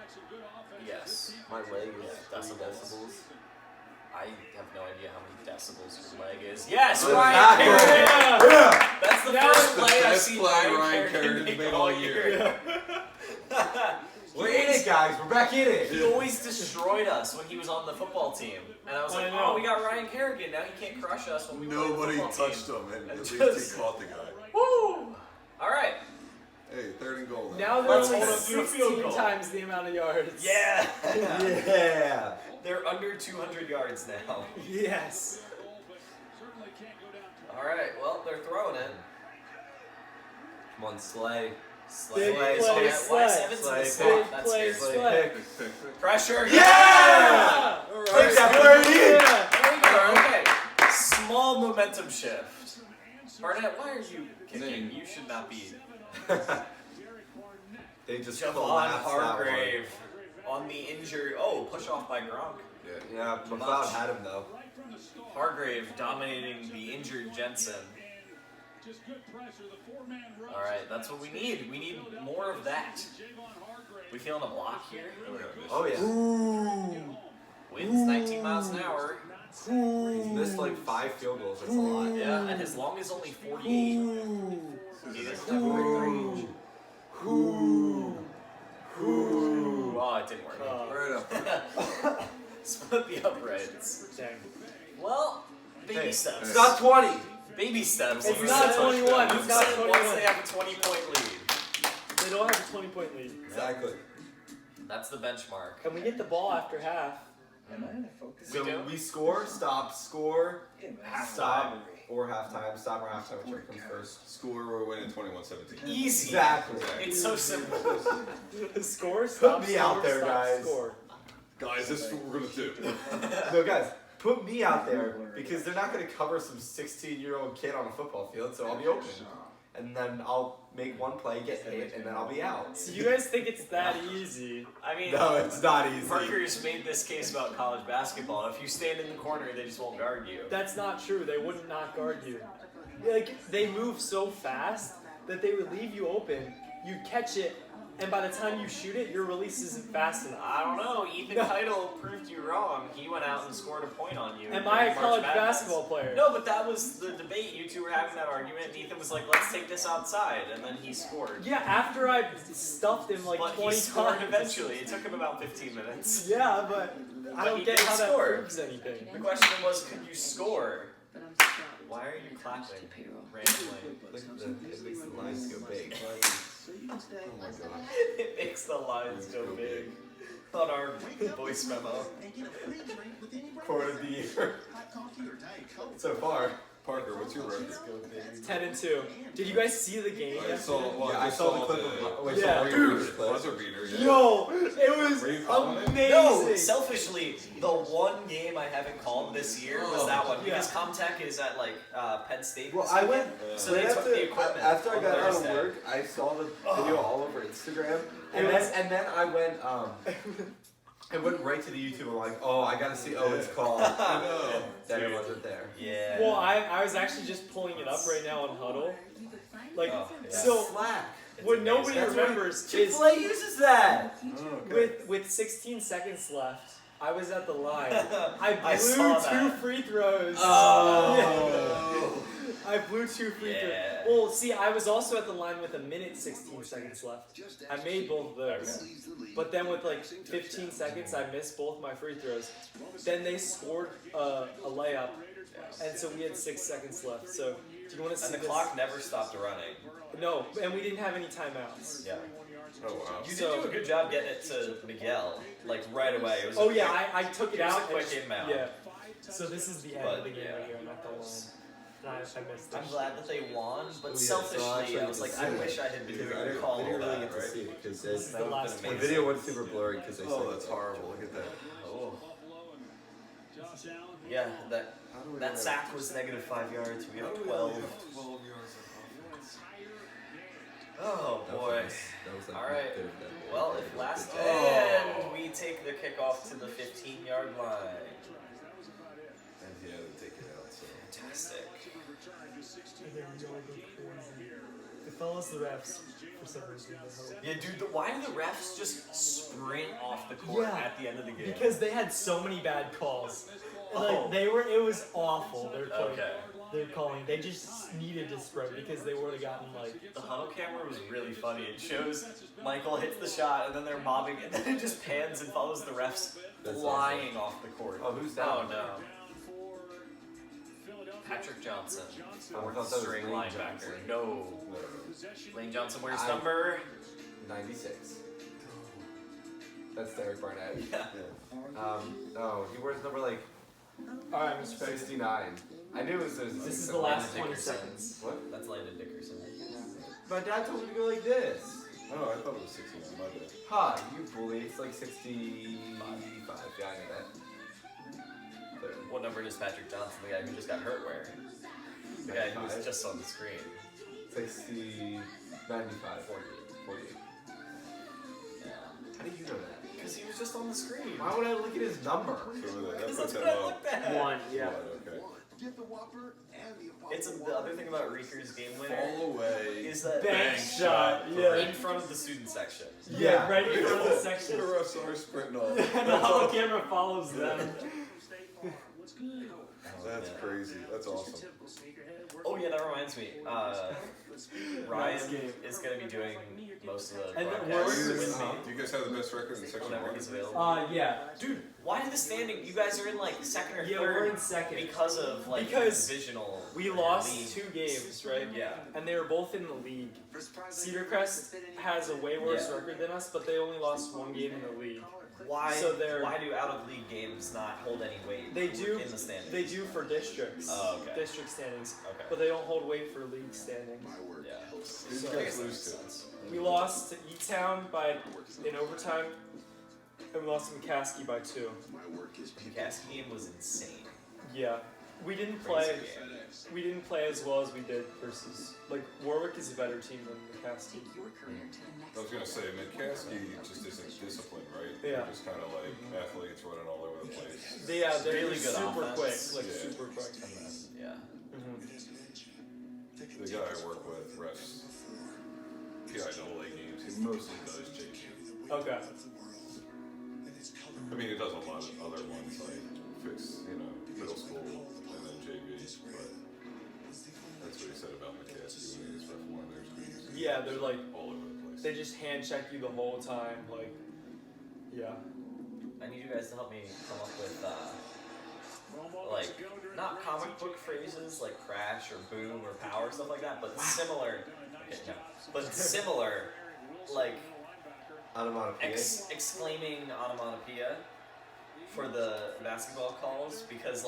Yes. My leg is decibels. I have no idea how many decibels your leg is. Yes, Ryan Kerrigan! Yeah. That's the first play I've Best seen play Ryan Ryan Kerrigan Kerrigan make made all year. We're in it, guys. We're back in it. He always destroyed us when he was on the football team. And I was like, oh, we got Ryan Kerrigan. Now he can't crush us when we play Nobody the football touched team. him, and at Just- least he caught the guy. Woo! All right. Hey, 3rd and goal. Now they're Let's only hold up to a field 16 goal. times the amount of yards. Yeah. Yeah. They're under 200 yards now. Yes. All right. Well, they're throwing it. Come on, Slay. Slay. Big play, Why Slay. is Evans in the Slay. slot? Big That's play, scary. Slay. Pressure. Yeah! All Take right. that, Birdie! There we go. Okay. Small momentum shift. Barnett, why are you kicking? You should not be. They just Javon collapsed that one. Hargrave on the injury. Oh, push off by Gronk. Yeah, McLeod had him though. Hargrave dominating the injured Jensen. All right, that's what we need. We need more of that. We feeling a block here? Oh yeah. Winds 19 miles an hour. Missed like 5 field goals. That's a lot. Yeah, and as long as only 48. He doesn't have a great range. Oh, it didn't work. Right up. Split the uprights. Dang. Well, baby steps. It's not 20. Baby steps. It's You not said- 21. You It's not said 21. Once they have a 20-point lead. They don't have a 20-point lead. Exactly. That's the benchmark. Can we get the ball after half? So do? we score, stop, score, stop, Halftime. or halftime. Stop or halftime, whichever comes first. Score, we're winning 21-17. Easy. Exactly. It's so simple. Score, stop, Put me score, out there, stop, guys. Score. Guys, this is what we're gonna do. No, guys, put me out there because they're not going to cover some 16-year-old kid on a football field, so I'll be open. And then I'll make one play, get hit, and then I'll be out. So you guys think it's that easy? I mean, No, it's not easy. Parker's made this case about college basketball. If you stand in the corner, they just won't guard you. That's not true. They would not guard you. Like, they move so fast that they would leave you open. You'd catch it, and by the time you shoot it, your release isn't fast enough. I don't know. Ethan Keitel proved you wrong. He went out and scored a point on you. Am I a during college March Madness. basketball player? No, but that was the debate. You two were having that argument, and Ethan was like, let's take this outside, and then he scored. Yeah, after I stuffed him like But 20 he scored times. eventually. It took him about 15 minutes. Yeah, but I But don't he get did how that score. proves anything. The question was, could you score? Why are you clapping randomly? Look at it makes the lines go big. Oh my god. It makes the lines go big. On our voice memo. Quote of the year. So far. Parker, what's your record? 10-2. Did you guys see the game? I saw, well, Yeah, I I saw the clip of Yeah. buzzer beater. Yeah. Yo, it was Were you calling it? amazing. No, selfishly, the one game I haven't called this year was that one because Yeah. Comtech is at like Penn State. Well, this I weekend, went. so they right took the equipment. after I on got out of Thursday. work, I saw the video all over Instagram, and It was- then I went. I went right to the YouTube. I'm like, oh, I gotta see. Oh, it's called. Then it wasn't there. Yeah. Well, I was actually just pulling it up right now on Huddle. Like, Oh, yeah. so Slack. what nobody That's what remembers is Chick-fil-A uses that. with 16 seconds left, I was at the line. I I blew saw 2 that. free throws. Oh. I blew 2 free Yeah. throws. Well, see, I was also at the line with 1:16 seconds left. I made both of those. But then with like 15 seconds, I missed both my free throws. Then they scored a layup, and so we had 6 seconds left. So, do you want to see And the this? clock never stopped running. No, and we didn't have any timeouts. Yeah. Oh, wow. You So- did do a good job getting it to Miguel, like right away. It was Oh a yeah, quick- I took it it was out. a quick and just- inbound. Yeah. So this is the end But, of the game yeah. right here. I'm at the line. And I missed it. I'm glad that they won, but Oh, yeah, selfishly, so actually I was like, you I can see wish it. I had been Because doing I the didn't, call we didn't really that, get to right? see it because This is the last the one. video went super blurry because they Oh, said that's horrible. Look at that. Oh. Yeah, that sack was negative -5 yards. We have 12. 12 yards of offense. Oh That was boy. nice. That was like All right. good of them. Well, if last Oh. and we take the kickoff to the 15-yard line. And he had to take it out, so. Fantastic. It follows the refs for some reason. Yeah, dude, why do the refs just sprint off the court Yeah. at the end of the game? Because they had so many bad calls. Like Oh. it was awful. Okay. They're calling. They just needed to sprint because they would have gotten like. The huddle camera was really funny. It shows Michael hits the shot, and then they're mobbing, and then it just pans and follows the refs That's flying off the court. Oh, who's down? Oh, no. Patrick Johnson, Oh, I fourth thought that was string Lane linebacker. Johnson. No. Lane Johnson wears number 96. That's Derek Barnett. Yeah. Oh, he wears number like All right, Mr. Petty. 69. I knew it was. This is the last 20 Dickerson. seconds. What? That's Landon Dickerson. My dad told me to go like this. Oh, I thought it was 16. My bad. Ha, you bully. It's like 65. Yeah, I knew that. What number does Patrick Johnson, the guy who just got hurt, wear? The guy who was just on the screen. 60, 95, 48. Yeah. How do you know that? Because he was just on the screen. Why would I look at his number? Because that's what I looked at. One, yeah. Okay. Get the Whopper and the It's the other thing about Reagor's game winner Fall away. is that Bank shot, yeah. in front of the student section. Yeah, right in front of the section. The refs are sprinting off. And the huddle camera follows them. That's crazy. That's awesome. Oh yeah, that reminds me. Ryan is going to be doing most of the And broadcasts with me. Do you guys have the best record in Section Whenever 1? he's available. Yeah. Dude, why did the standing? You guys are in like second or Yeah, third. we're in second. Because of like Because divisional. We lost league. 2 games, right? Yeah. And they were both in the league. Cedar Crest has a way worse record than us, but they only lost 1 game in the league. Why? So they're Why do out of league games not hold any weight? They do. in the standings. They do for districts. Oh, okay. District standings. Okay. But they don't hold weight for league standings. Yeah. Who did So- you guys lose to? We lost to E-Town in overtime, and we lost to McCaskey by 2. McCaskey game was insane. Yeah, we didn't play. We didn't play as well as we did versus Warwick is a better team than McCaskey. I was gonna say McCaskey just isn't disciplined, right? Yeah. They're just kind of like athletes running all over the place. They're Really good super offense. quick, Yeah. super quick. Yeah. The guy I work with refs PIAA games. He mostly does JV. Okay. I mean, he does a lot of other ones like fix, middle school and then JV, but that's what he said about McCaskey when he was ref one of their games. Yeah, they're like all over the place. they just hand check you the whole time, yeah. I need you guys to help me come up with not comic book phrases like crash or boom or power, stuff like that, but similar. Okay, no. But similar, like Onomatopoeia. exclaiming onomatopoeia for the basketball calls, because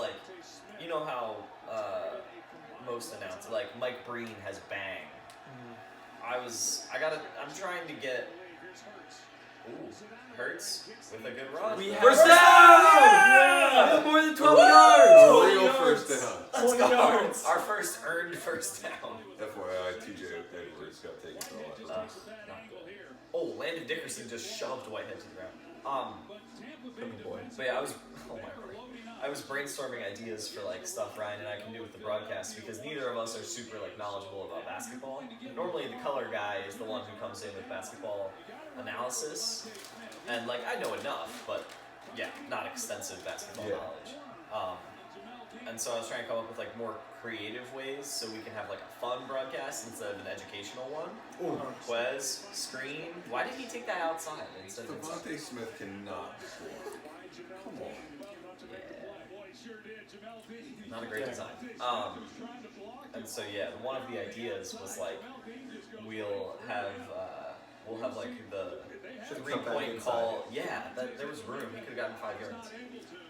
you know how most announcers, like Mike Breen has bang. I'm trying to get Hurts with a good run. First down! Yeah! More than 12 yards! Real first down. Let's 20 go. yards. Our first earned first down. FYI, TJ Edwards got taken for a lot. Oh, Landon Dickerson just shoved Whitehead to the ground. But yeah, I was brainstorming ideas for stuff Ryan and I can do with the broadcast, because neither of us are super knowledgeable about basketball. Normally the color guy is the one who comes in with basketball analysis, and I know enough, but yeah, not extensive basketball knowledge. And so I was trying to come up with more creative ways so we can have a fun broadcast instead of an educational one. Quez, screen. Why did he take that outside instead of inside? Devontae Smith cannot score. Come on. Not a great design. And so yeah, one of the ideas was we'll have the 3-point call. Yeah, there was room. He could have gotten 5 yards.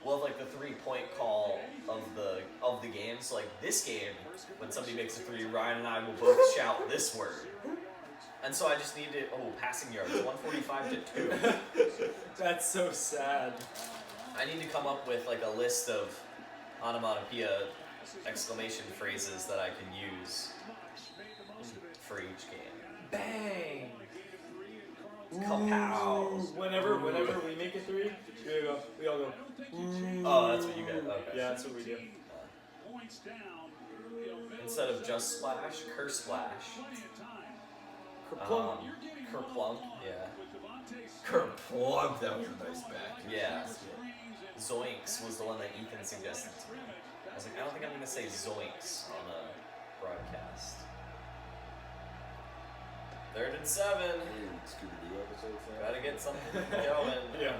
We'll have the 3-point call of the game. So this game, when somebody makes a 3, Ryan and I will both shout this word. And so I just needed passing yards, 145 to 2. That's so sad. I need to come up with a list of onomatopoeia exclamation phrases that I can use for each game. Bang! Kapow! Whenever we make a 3, we all go. Oh, that's what you get. Okay. Yeah, that's what we do. Instead of just splash, kersplash. Kerplunk. Kerplunk, yeah. Kerplunk, that was a nice back. Yeah. Zoinks was the one that Ethan suggested to me. I was I don't think I'm going to say zoinks on a broadcast. 3rd and 7. Scooby-Doo episode. Gotta get something going. Yeah.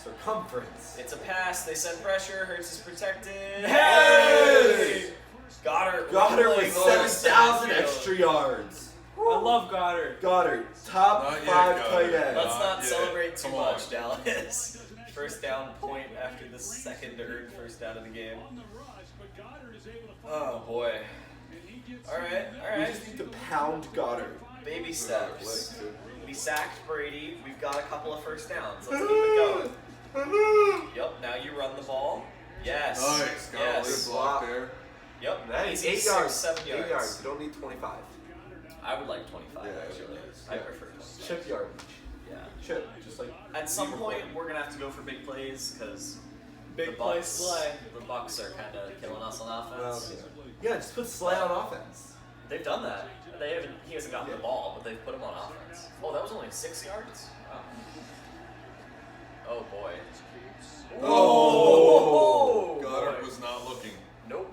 Circumference. It's a pass. They send pressure. Hurts is protected. Hey! Goddard with 7,000 extra yards. I love Goddard. Goddard, top Not yet, 5 Goddard. tight end. Let's not yet. celebrate too Come much, on. Dallas. First down point after the second earned first down of the game. Oh boy. Alright. We just need to pound Goddard. Baby steps. We sacked Brady. We've got a couple of first downs. Let's keep it going. Yep, now you run the ball. Yes. Nice. Got a Yes. good block there. Yep. Nice. Easy 8 6, yards. 7 yards. 8 yards. You don't need 25. I would like 25 Yeah, actually. yes. I prefer 25. Chip yardage. Yeah. Chip. Just At some point, we're gonna have to go for big plays because Big play Slay. The Bucks are kind of killing us on offense. Yeah, just put Slay on offense. They've done that. He hasn't gotten the ball, but they've put him on offense. Oh, that was only 6 yards. Oh boy. Oh! Goddard boy. was not looking. Nope.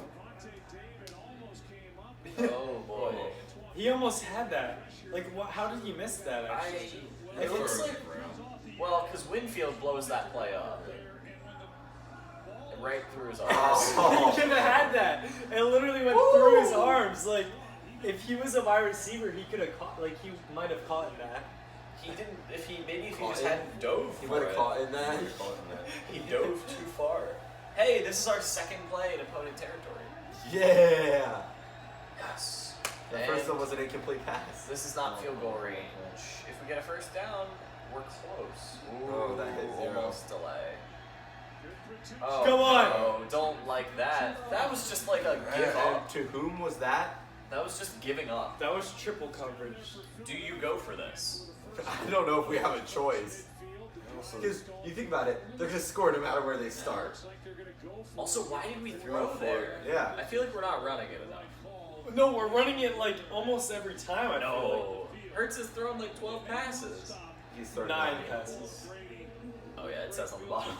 Oh boy. He almost had that. Like, how did he miss that? Actually, It looks like. Well, because Winfield blows that play up. Right through his arms. He could have had that. It literally went through his arms. Like, if he was a wide receiver, he could have caught. Like, he might have caught in that. He didn't. If he just hadn't dove. He for might have it. caught in that. He dove too far. Hey, this is our second play in opponent territory. Yeah. Yes. The And first one was an incomplete pass. this is not field goal range. If we get a first down, we're close. Oh, that hit zero. Almost delay. Oh, Come on. No, don't like that. That was just like a give And up. to whom was that? That was just giving up. That was triple coverage. Do you go for this? I don't know if we have a choice. Because you think about it, they're going to score no matter where they start. Also, why did we throw there? Yeah. I feel like we're not running it enough. No, we're running it like almost every time. I feel No. Hertz has thrown like 12 passes. He's like. thrown 9 passes. Oh yeah, it says on the bottom.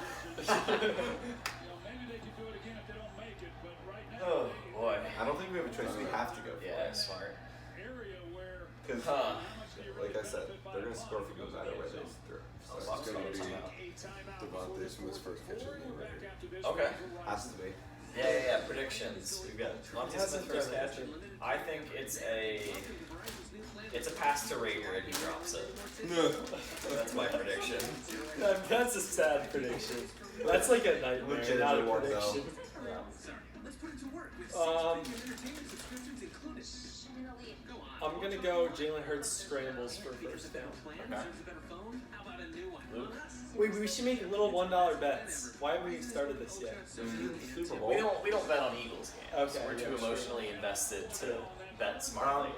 Oh boy. I don't think we have a choice. We have to go for Yeah, it. smart. Because, Huh. like I said, they're going to score if it goes matter where they throw. It's going to be Devontae Smith's first catch of the game right here. Okay. Has to be. Yeah. Predictions. We've got Monty Smith first catch. I think it's a pass to Reagor and he drops it. That's my prediction. That's a sad prediction. That's like a nightmare, not a Legitimate one, prediction. I'm gonna go Jalen Hurts scrambles for first down. Okay. Luke? We should make little $1 bets. Why haven't we started this yet? Super Bowl. We don't bet on Eagles games. Okay, We're too yeah, sure. emotionally invested to bet smartly.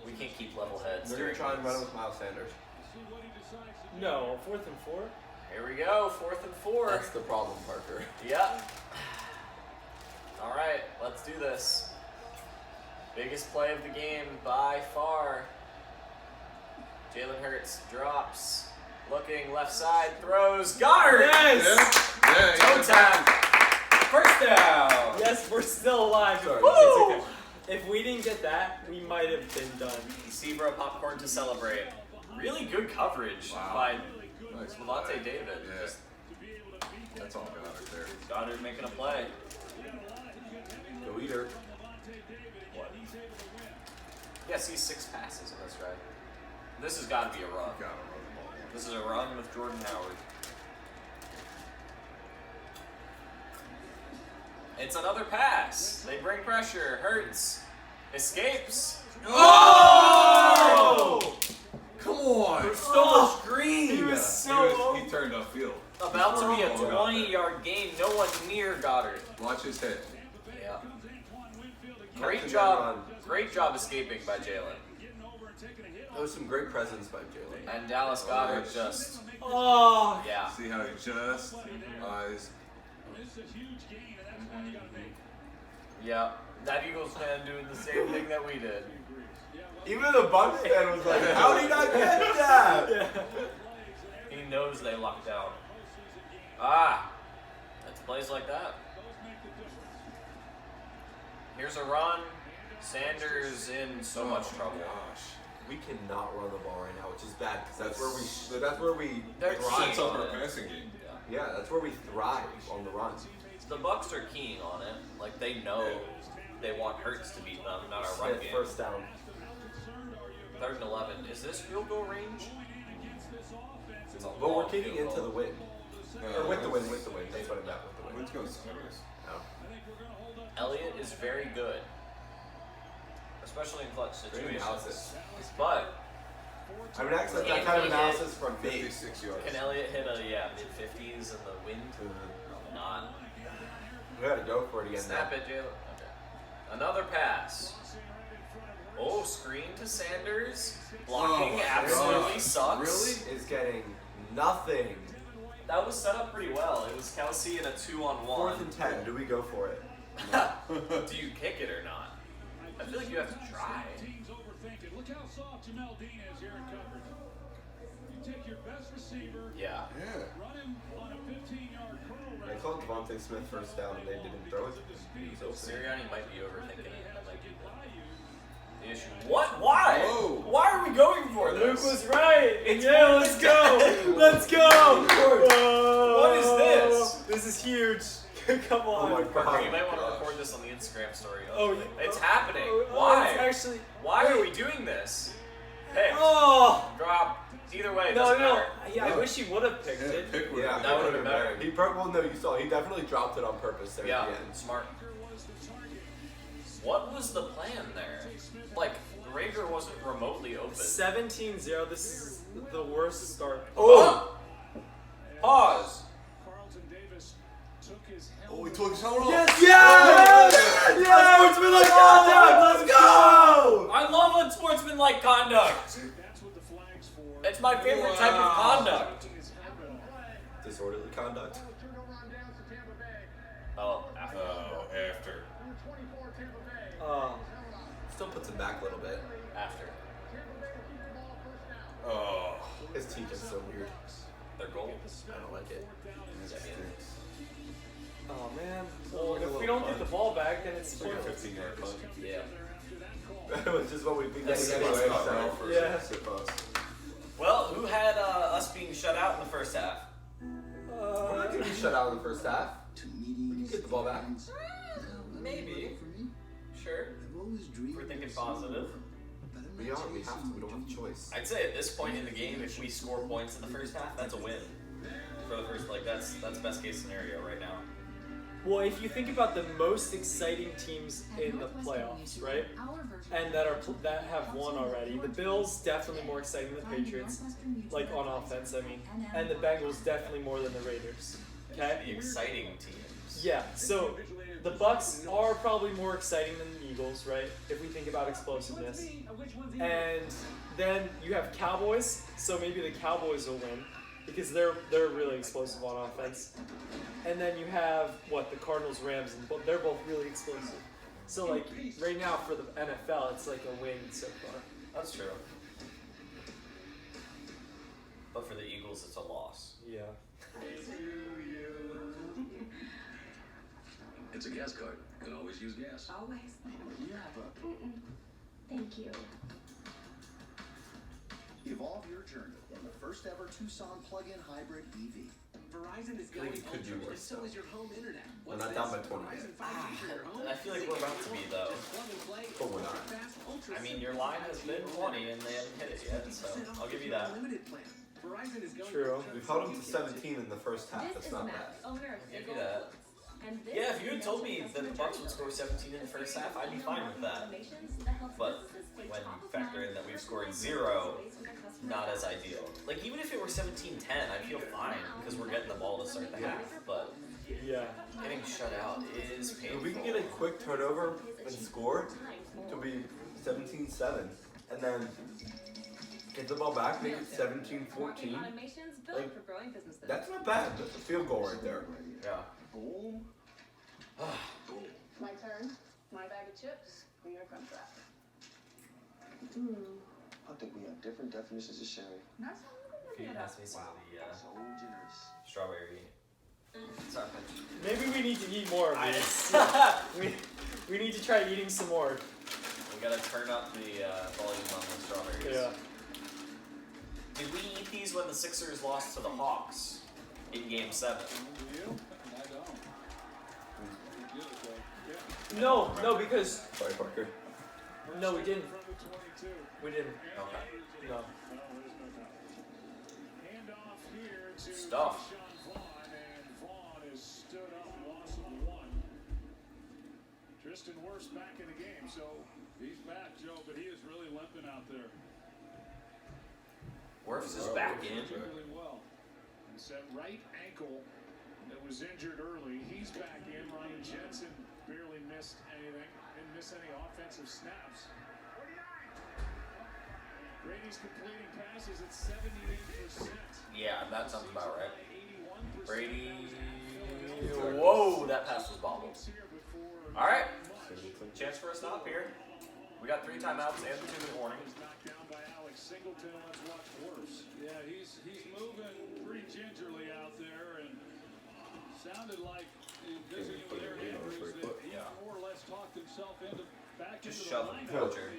We can't keep level heads. We're going to during try and run these. it with Miles Sanders. No, 4th and 4. Here we go, 4th and 4. That's the problem, Parker. Yep. All right, let's do this. Biggest play of the game by far. Jalen Hurts drops, looking left side, throws, Goddard! Yes! Yeah. Toe tap! First down! Yes, we're still alive. Sorry. It's okay. If we didn't get that, we might have been done. Zebra popcorn to celebrate. Really good coverage by Levante David. Yeah. Just That's all Goddard there. Goddard making a play. Go eater. What? Yeah, see 6 passes in this drive. This has got to be a run. Gotta run the ball. This is a run with Jordan Howard. It's another pass. They bring pressure. Hurts. Escapes. Oh! Come on! There's so much green! He was so He turned upfield. About to be a Oh, 20-yard gain. No one near Goddard. Watch his head. Yeah. Great Great job. job. Great job escaping by Jalen. That was some great presence by Jalen. And Dallas Goddard just. Oh! Yeah. See how he just eyes. Yeah. That Eagles fan doing the same thing that we did. Even the Bucs fan was like, how did he not get that? He knows they locked down. Ah. It's plays like that. Here's a run. Sanders in so much trouble. Gosh, we cannot run the ball right now, which is bad because that's where we They're thrive. Sets up our passing game. Yeah, that's where we thrive on the run. The Bucs are keying on it. Like they know they want Hurts to beat them, not our run Smith, game. first down. 3rd and 11. Is this field goal range? It's a But we're long kicking field into goal. the wind. Or with the wind. That's what I meant with the wind. Wind's going sideways. Oh. Elliott is very good, especially in clutch Great situations. analysis. But I mean, actually, that kind of analysis from me. 56 yards. can Elliott hit a mid-50s in the wind? Not. We gotta go for it again. Snap now. it, Jalen. Okay. Another pass. Oh, screen to Sanders. Blocking Oh, absolutely gosh. sucks. Really? Is getting nothing. That was set up pretty well. It was Kelsey in a 2-on-1. 4th and 10. Do we go for it? Do you kick it or not? I feel like you have to try. Yeah. They called Devontae Smith first down and they didn't throw it. He was open. Sirianni might be overthinking it. That might be the issue. What? Why? Whoa. Why are we going for this? Luke was right. It's Yeah, let's go. Let's go. Whoa. What is this? This is huge. Come on. Oh my Parker, you God. might want to record this on the Instagram story. Oh, It's happening. Oh, Why? It's actually. Why are we doing this? Pick. Oh. Drop. Either way, it No, doesn't no. matter. Yeah, I wish he would have picked it. Pick one. Yeah, That would've been better. He well, no, you saw. He definitely dropped it on purpose there Yeah, at the end. smart. What was the plan there? Like, Reagor wasn't remotely open. 17-0. This is the worst start. Oh! Pause. Oh, he took his helmet off. Yes! Yes! Yes! Sportsmanlike conduct! Let's go! I love unsportsmanlike conduct. It's my favorite type of conduct. Disorderly conduct. Oh, after. Oh, after. Still puts him back a little bit. After. Oh. His team is so weird. Their goal. I don't like it. Oh man. Well, if we don't get the ball back, then it's It's like a pointless. 15-yard punt. Yeah. Which is what we've been That's getting the anyway. Not right So. for Yeah. sit pass. Well, who had us being shut out in the first half? We're not going to be shut out in the first half. We can get the ball back. Maybe. Sure. We're thinking positive. We are. We have to. We don't have a choice. I'd say at this point in the game, if we score points in the first half, that's a win. For the first, like that's best case scenario right now. Well, if you think about the most exciting teams in the playoffs, right, and that have won already, the Bills definitely more exciting than the Patriots, like on offense, I mean, and the Bengals definitely more than the Raiders. Okay. The exciting teams. Yeah. So the Bucks are probably more exciting than the Eagles, right? If we think about explosiveness, and then you have Cowboys, so maybe the Cowboys will win. Because they're really explosive on offense, and then you have the Cardinals, Rams, and they're both really explosive. So like right now for the NFL, it's like a win so far. That's true. But for the Eagles, it's a loss. Yeah. It's a gas card. You can always use gas. Always. Thank you. Evolve your journey in the first ever Tucson plug-in hybrid EV. Verizon is I think going it could be ultra, worse, and so though. is your home internet. We're What's not down by this? 20 Verizon yet. 5G for your home? I feel like we're about to be though. Just plug and play. But we're not. Ultra-fast, ultra I mean, your simple line has 5G been home 20 and they haven't hit it yet, so 50% off I'll give you your that. unlimited plan. Verizon is going True. We've held them to 17 in the first half. That's not bad. I'll give you that. Yeah, if you had told me that the Bucks would score 17 in the first half, I'd be fine with that. But when you factor in that we've scored 0, not as ideal. Like, even if it were 17-10, I'd feel fine because we're getting the ball to start the half. But Yeah. getting shut out is painful. If we can get a quick turnover and score, it'll be 17-7. And then get the ball back, make it 17-14. Like, that's not bad. That's a field goal right there. Yeah. My turn. My bag of chips. Who you gonna crunch wrap? I think we have different definitions of sharing. Can you pass me some of the So generous. strawberry? Sorry. Maybe we need to eat more of these. we need to try eating some more. We gotta turn up the volume on the strawberries. Yeah. Did we eat these when the Sixers lost to the Hawks in Game 7? No, because Sorry, Parker. no, we didn't. We didn't. Okay. No. Stuff. Tristan Wirfs back in the game, so he's back, Joe, but he is really limping out there. Wirfs is back in. Really well. It's that right ankle that was injured early. He's back in. Ryan Jensen barely missed anything. Didn't miss any offensive snaps. Brady's completing passes at 78%. Yeah, that sounds about right. Brady. Whoa, that pass was bobbled. All right. Chance for a stop here. We got 3 timeouts and the 2-minute warning. Knocked down by Alex Singleton. Let's watch Wirfs. Yeah, he's moving pretty gingerly out there, and sounded like visiting with Aaron Andrews that he more or less talked himself back Just into shove the him, lineup. Poacher.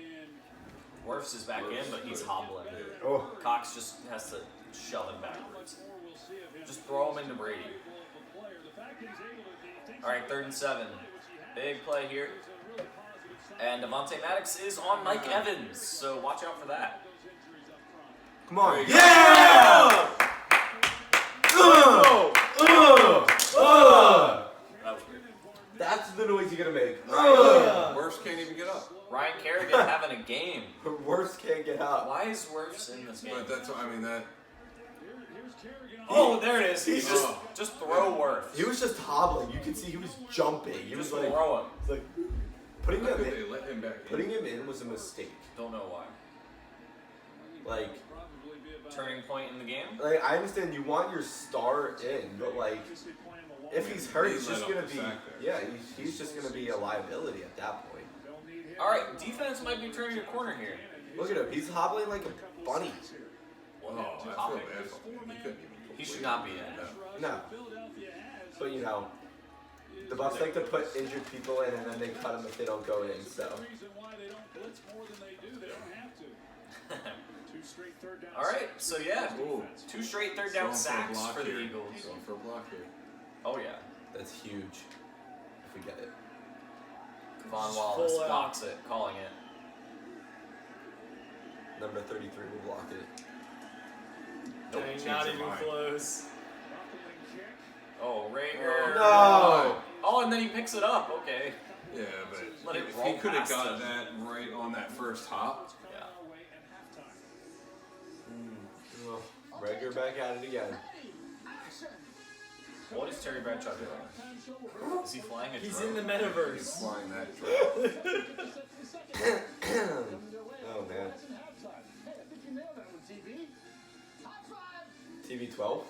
Wirfs is back in, but he's hobbling. Oh. Cox just has to shove him backwards. Just throw him into Brady. All right, 3rd and 7. Big play here. And Devontae Maddox is on Mike Evans, so watch out for that. Come on. Yeah! That was weird. That's the noise you're gonna make. Worst can't even get up. Ryan Kerrigan having a game. Worst can't get up. Why is Wirfs in this game? But that's, I mean, that. Oh, there it is. He's just throw Wirfs. He was just hobbling. You could see he was jumping. He was like, throw him. Like putting him They in. let him back in. Putting him in was a mistake. Don't know why. Like, Turning point in the game? like I understand you want your star in, but like, if he's hurt, he's just gonna be. Yeah, he's just gonna be a liability at that point. All right, defense might be turning a corner here. Look at him. He's hobbling like a bunny. Oh, I feel Hobbling. bad for him. He couldn't even. He should not be in. No. But you know, the Bucks like to put injured people in, and then they cut them if they don't go in. So. All right, so yeah, Ooh. 2 straight 3rd down Going for a sacks block for the here. Eagles. Going for a block here. Oh yeah, That's huge. If we get it. Von Wallace blocks it, calling it. Number 33 will block it. Dang, not even close. Oh, Reagor. No! Oh, and then he picks it up. Okay. Yeah, but Let it if roll he could have past got him. that right on that first hop. Yeah. Well, Reagor back at it again. What is Terry Bradshaw doing? Is he flying a He's drone? in the He's metaverse. flying that drone. Oh man. TV 12?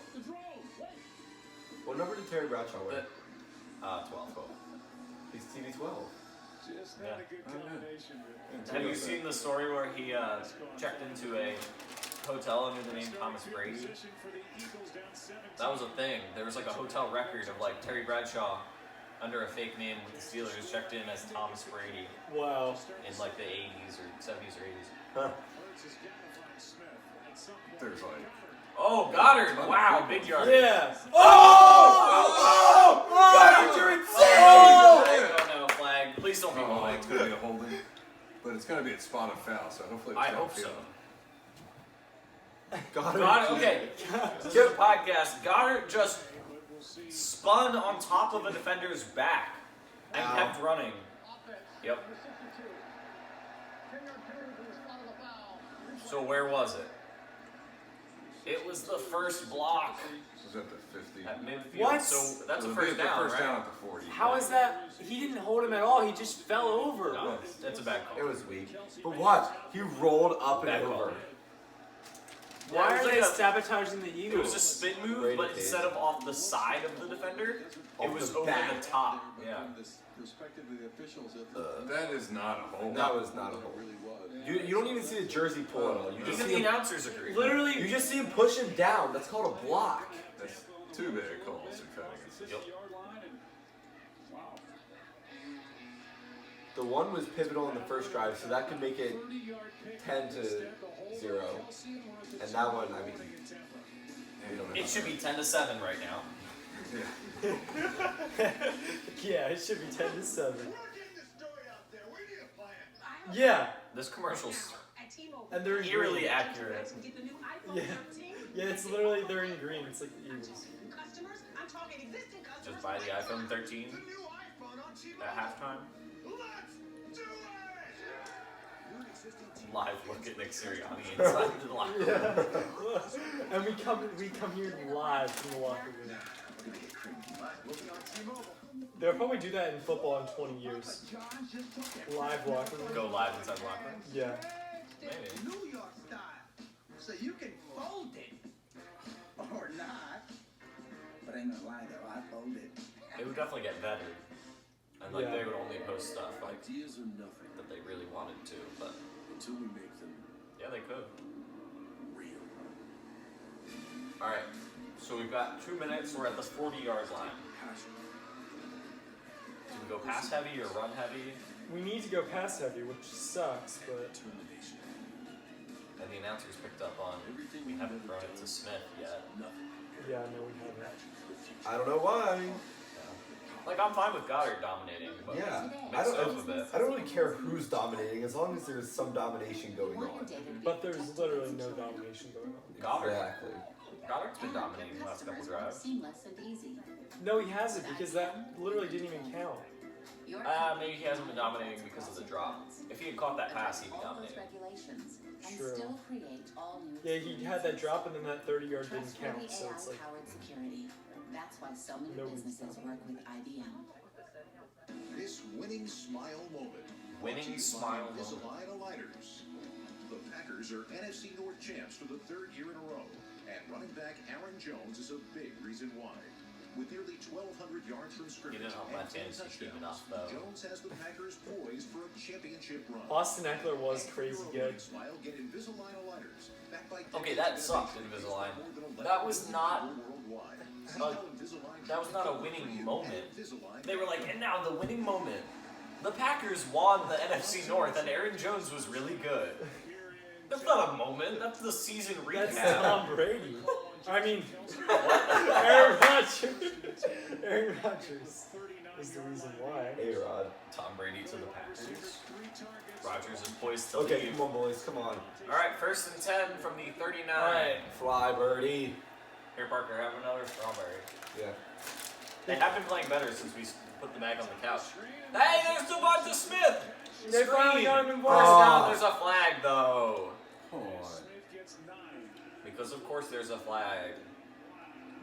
What number did Terry Bradshaw wear? 12. He's TV 12. Have you seen the story where he checked into a hotel under the name Thomas Brady? That was a thing. There was like a hotel record of like Terry Bradshaw under a fake name with the Steelers checked in as Thomas Brady. Wow. In like the 80s or 70s or 80s. Huh. There's like. Oh, Goddard! Wow, big yard. Yeah. Oh! Goddard, you're insane! Oh no, flag. Please don't be Oh, holding. it's going to be a holding. But it's going to be a spotted foul, so hopefully it's I hope downfield. so. Goddard. Okay. This is a podcast. Goddard just spun on top of a defender's back and kept running. Yep. So where was it? It was the first block This is at the 50. at midfield. What? So that's a So first the down, first right? down at the 40. How is that? He didn't hold him at all. He just fell over. No, that's a bad It call. was weak. But watch, he rolled up and Bad call. over. Why Yeah, it are was they like sabotaging the It Eagles? was a spin move, Brady but cage. instead of off the side of the defender, it Off was the over back. the top. Yeah. Respectively, the officials That is not a hold. That was not a hold. really was. You don't even see the jersey pull at all. You just Even see the him, announcers agree. Literally, you just see him push him down. That's called a block. That's too bad calls are cutting it. Yep. The one was pivotal in the first drive, so that could make it 10-0. And that one, I mean, we don't know. It should be 10-7 right now. yeah, it should be 10-7. Yeah, This commercial's and they're in eerily green. accurate. Yeah, yeah, it's literally they're in green. It's like the Eagles. Just buy the iPhone 13 at halftime. Live look at Nick Sirianni inside the locker room. Yeah. And we come here live from the locker room. They'll probably do that in football in 20 years. Live locker room. Go live inside the locker room. Yeah. Maybe. New York style. So you can fold it. Or not. But ain't gonna lie though, I fold it. It would definitely get vetted. And like Yeah. they would only post stuff like Ideas are nothing that they really wanted to, but until we make them yeah, they could. real. All right. So we've got 2 minutes. We're at the 40-yard line. Do we go pass heavy or run heavy? We need to go pass heavy, which sucks, but... And the announcers picked up on we haven't thrown it to Smith yet. Yeah, no, we haven't. I don't know why. Like, I'm fine with Goddard dominating, but Yeah, mix it up a bit. I don't really care who's dominating as long as there's some domination going on. But there's literally no domination going on. Goddard. Exactly. Goddard's been dominating the last couple drives. No, he hasn't, because that literally didn't even count. Maybe he hasn't been dominating because of the drop. If he had caught that pass, he'd be dominating. True. Yeah, he had that drop and then that 30-yard didn't count, so it's like... That's why so many businesses work with IBM. This winning smile moment. Winning smile moment. Invisalign Aligners. The Packers are NFC North champs for the 3rd year in a row, and running back Aaron Jones is a big reason why. With nearly 1,200 yards from He scrimmage didn't help my and 10 fantasy team touchdowns, enough, though. Jones has the Packers poised for a championship run. Austin Eckler was crazy good. Smile, get Invisalign Aligners, backed by Okay, that sucked, Invisalign. That was not... that was not a winning moment. They were like, and now the winning moment. The Packers won the NFC North, and Aaron Jones was really good. That's not a moment. That's the season recap. That's Tom Brady. I mean, Aaron Rodgers. Aaron Rodgers is the reason why. A-Rod. Tom Brady to the Packers. Rodgers is poised to Okay, leave. come on, boys, come on. All right, 1st and 10 from the 39. All right, fly, birdie. Here, Parker, have another strawberry. Yeah. They have been playing better since we put the bag on the couch. Hey, there's Devonta Smith! They finally got him involved. Now there's a flag, though. Come on. Because, of course, there's a flag.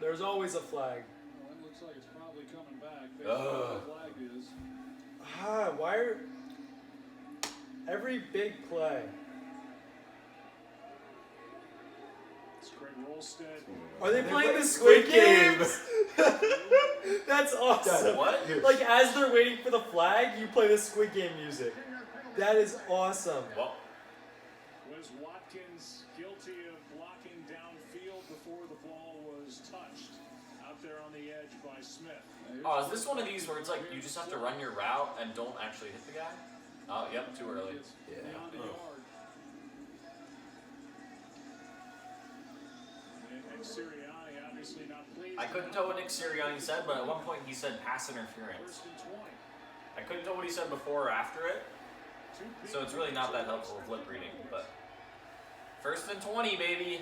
There's always a flag. Well, it looks like it's probably coming back. Ugh. The flag is. Why are... Every big play... Are they playing the Squid Games? That's awesome. What? Like, as they're waiting for the flag, you play the Squid Game music. That is awesome. Well, Was Watkins guilty of blocking downfield before the ball was touched out there on the edge by Smith? oh, is this one of these where it's like you just have to run your route and don't actually hit the guy? Oh, yep, too early. Yeah. Beyond a yard. And Sirianni obviously not pleased. I couldn't tell what Nick Sirianni said, but at one point he said pass interference. 1st and 20. I couldn't tell what he said before or after it, so it's really not that helpful with lip reading. But 1st and 20, baby.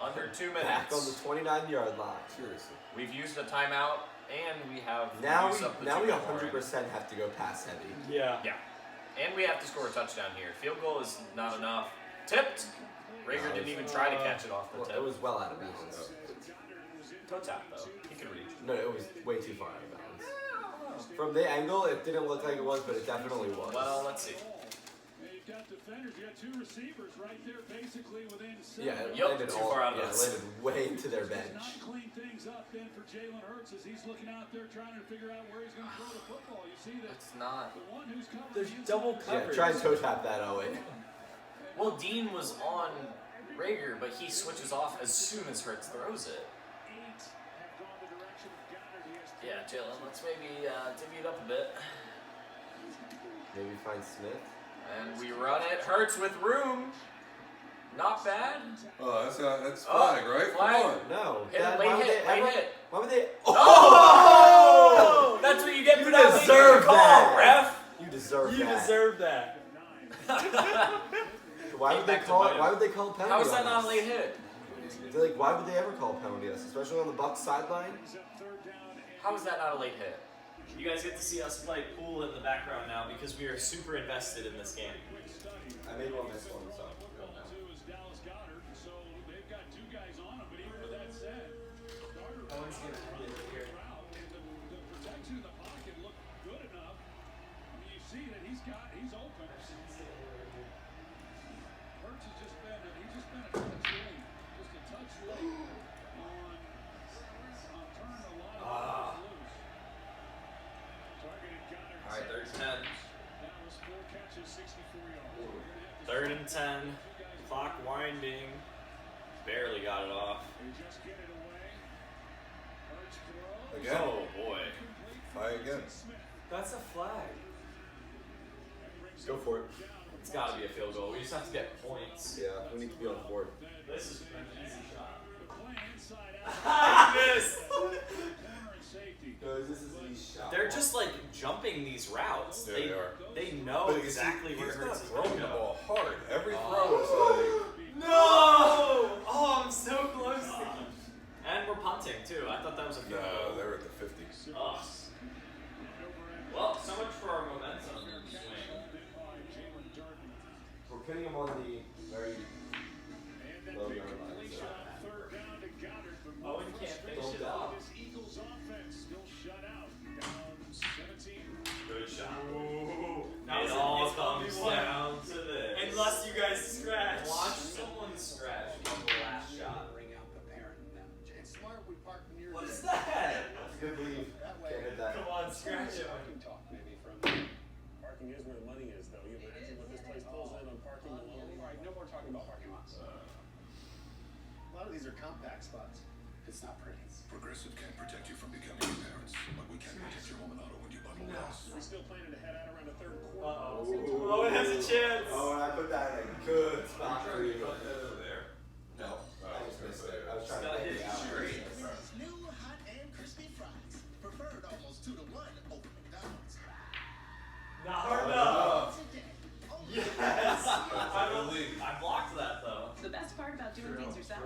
Under 2 minutes. Back on the 29-yard line. Seriously. We've used a timeout, and we have Now used up the 2 we minute warning. 100% have to go pass heavy. Yeah. Yeah. And we have to score a touchdown here. Field goal is not enough. Tipped. Reagor didn't even try to catch it off the Well, tip. it was well out of bounds. Toe tap, though. He could reach. No, it was way too far out of bounds. From the angle, it didn't look like it was, but it definitely was. Well, let's see. You've got defenders, you got 2 receivers right there basically within 7. Yeah, it Yup, landed too far out of it bounds. landed way into their bench. Not clean things up then for Jalen Hurts as he's looking out there trying to figure out where he's going to throw the football. You see that It's not. the one who's covering There's the double inside- Yeah, coverage. try and toe tap that, Owen. Well, Dean was on Reagor, but he switches off as soon as Hurts throws it. 8 have gone the direction of Goddard. He has 3. Yeah, Jalen, let's maybe divvy it up a bit. Maybe find Smith. And we run it. Hurts with room. Not bad. Oh, that's flag, right? Flag. Come on. No. Hit Dad, late why would hit, they late ever- hit. Why would they? Oh! That's what you get for not making deserve a call, that. ref. You deserve You that. deserve that. Why would they Back to call bite it? him. Why would they call a penalty? How is that on not a us? late hit? They're like, why would they ever call a penalty on us, especially on the Bucs sideline? How is that not a late hit? You guys get to see us play pool in the background now because we are super invested in this game. I made one miss one, so. Is Dallas Goddard, so they've got 2 guys on him. But even with that said, Goddard the protection in the pocket looked good enough. I mean, you see that he's open. Hurts has just been a touch late, on turning a lot of balls loose. Targeted Goddard. All right, 3rd and 10. That was 4 catches, 64 yards. 3rd and 10. Clock winding. barely got it off. Again. Oh boy. Try again. That's a flag. Go for it. It's got to be a field goal. We just have to get points. Yeah, we need to be on the board. This is an easy shot. I missed. Guys, this is a shot. They're just like jumping these routes. Yeah, they are. They know But you see, exactly where he's not Hurts is throwing going the to go. ball hard. Every throw is like. No! Oh, I'm so close. And we're punting too. I thought that was a field No, goal. they're at the 50s. Ugh. Well, so much for our momentum swing. We're putting him on the very low yard line. So. Owen can't finish Don't it doubt. off. Good shot. Ooh. That was It an all easy comes 1v1. down to this. Unless you guys scratch. Watch someone scratch on the last shot. What is that? That's a good leave. Can't hit that. Come on, scratch it. Parking is where the money is, though. You imagine what this place pulls in on parking alone. All right, no more talking about parking lots. A lot of these are compact spots. It's not pretty. Progressive can protect you from becoming your parents, but we can protect your home and auto when you bundle gas. We're still planning to head out around the third quarter. Uh-oh. Owen has a chance. Oh, and I put that in a good spot for you. There. No, I just missed it. I was Just trying gotta to hit hit it it straight. New hot and crispy fries. Preferred almost 2 to 1 over McDonald's. Not hard enough. Yes. I blocked that though. The best part about doing things yourself.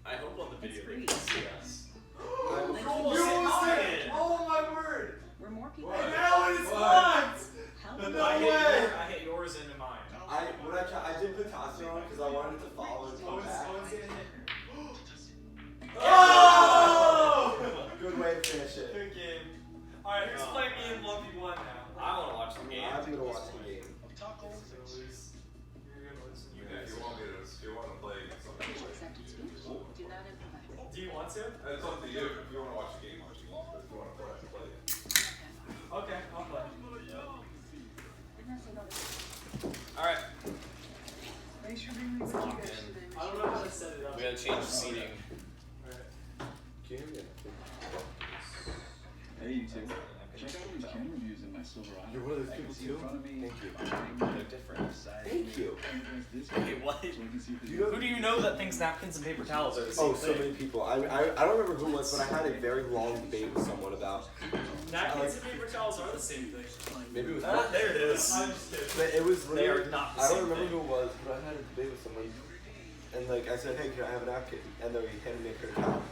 I hope on the video It's they free. can see us. You almost hit it. Oh my word! We're more people. What? Now it is blocked. Help. No I way! hit yours into mine. I did put Tassi on because I wanted to follow and come Owen's back. gonna hit her. Oh! Good way to finish it. Good game. Alright, who's playing me in 1v1 now? I want to watch the game. I'm gonna watch the game. If you want to play something. Accepted speech. Do not improvise. Do you want to? It's up to you. If you want to watch the game, watch the game. But if you want to play, play. Okay, I'll play. Alright. Make sure they leave what you guys should I don't know how to set it up. We gotta change the seating. Can you hear me? Hey, you two. Check out these gym reviews in my silver eye. You're one of those people too? Thank you. They're different. Thank you. Wait, what? Who do you know that thinks napkins and paper towels are the same Oh, thing? so many people. I don't remember who it was, but I had a very long debate with someone about. Napkins and paper towels are the same thing. Maybe it was. There it is. I'm just kidding. But it was They literally. are not the I don't same remember thing. who it was, but I had a debate with someone, and like I said, hey, can I have a napkin? And they handed me a paper towel.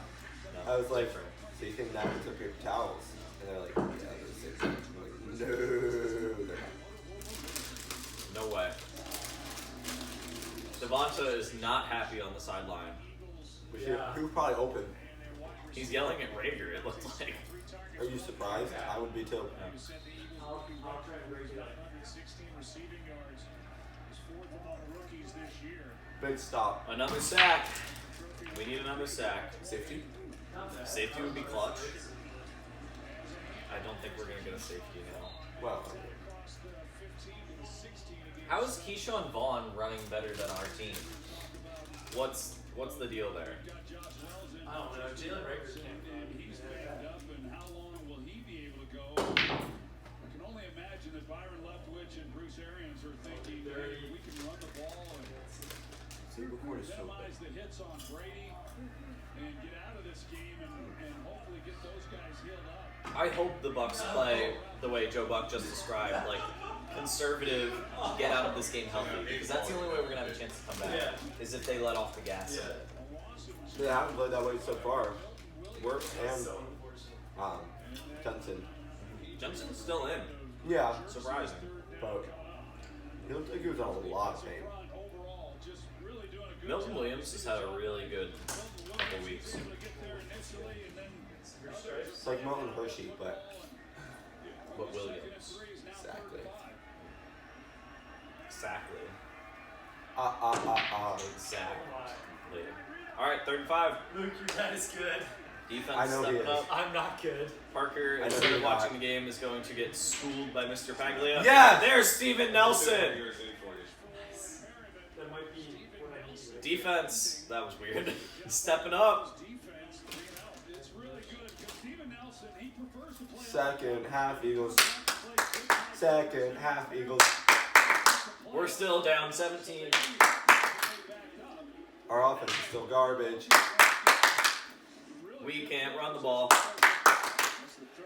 I was like, so you think napkins are paper towels? And they're like, yeah, they're the same thing. I'm like, no, they're not. No way. Devonta is not happy on the sideline. Yeah. He was probably open. He's yelling at Reagor, it looked like. Are you surprised? I would be too. I'll try to break it up. 116 receiving yards. He's fourth among rookies this year. Big stop. Another sack. We need another sack. Safety? Safety would be clutch. I don't think we're gonna get a safety now. Well, How is Keyshawn Vaughn running better than our team? What's the deal there? I don't know. Jalen Reagor can't He's banged up, and how long will he be able to go? I can only imagine that Byron Leftwich and Bruce Arians are thinking, hey, we can run the ball and minimize the hits on Brady and get out of this game and hopefully get those guys healed up. I hope the Bucks play the way Joe Buck just described, like conservative, get out of this game healthy, because that's the only way we're gonna have a chance to come back. Is if they let off the gas. they haven't played that way so far. Work and Johnson. Johnson's still in. Yeah, Surprising. but he looked like he was in a lot of pain. Milton Williams has had a really good couple weeks. It's like Marlon Hershey, but Williams. exactly. Exactly. Exactly. Alright, 35. Luke, your dad is good. Defense I know he stepping is. up. I'm not good. Parker, I know instead you're of watching not. the game, is going to get schooled by Mr. Paglia. Yes! There's Steven Nelson! That might be what I need. Defense, that was weird. Stepping up. Second half Eagles. Second half Eagles. We're still down 17. Our offense is still garbage. We can't run the ball.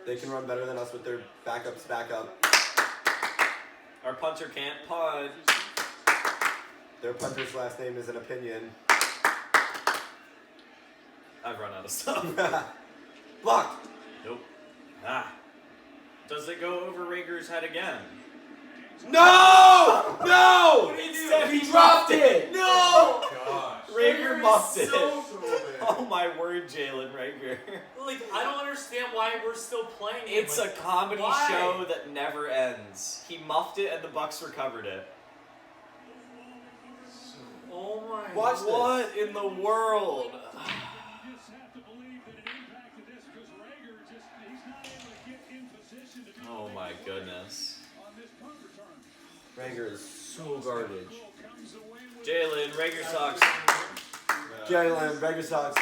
They can run better than us with their backups back up. Our punter can't punt. Their punter's last name is an opinion. I've run out of stuff. Blocked. Nope. Ah. Does it go over Reagor's head again? No! No! Instead, He dropped it! No! Gosh. Reagor muffed it. So Oh my word, Jalen Reagor. like, I don't understand why we're still playing it. It's a Like, comedy why? show that never ends. He muffed it and the Bucks recovered it. Oh my. Watch this. What in the world? Oh my goodness. Reagor is so garbage. Jalen, Reagor sucks. Jalen, Reagor sucks.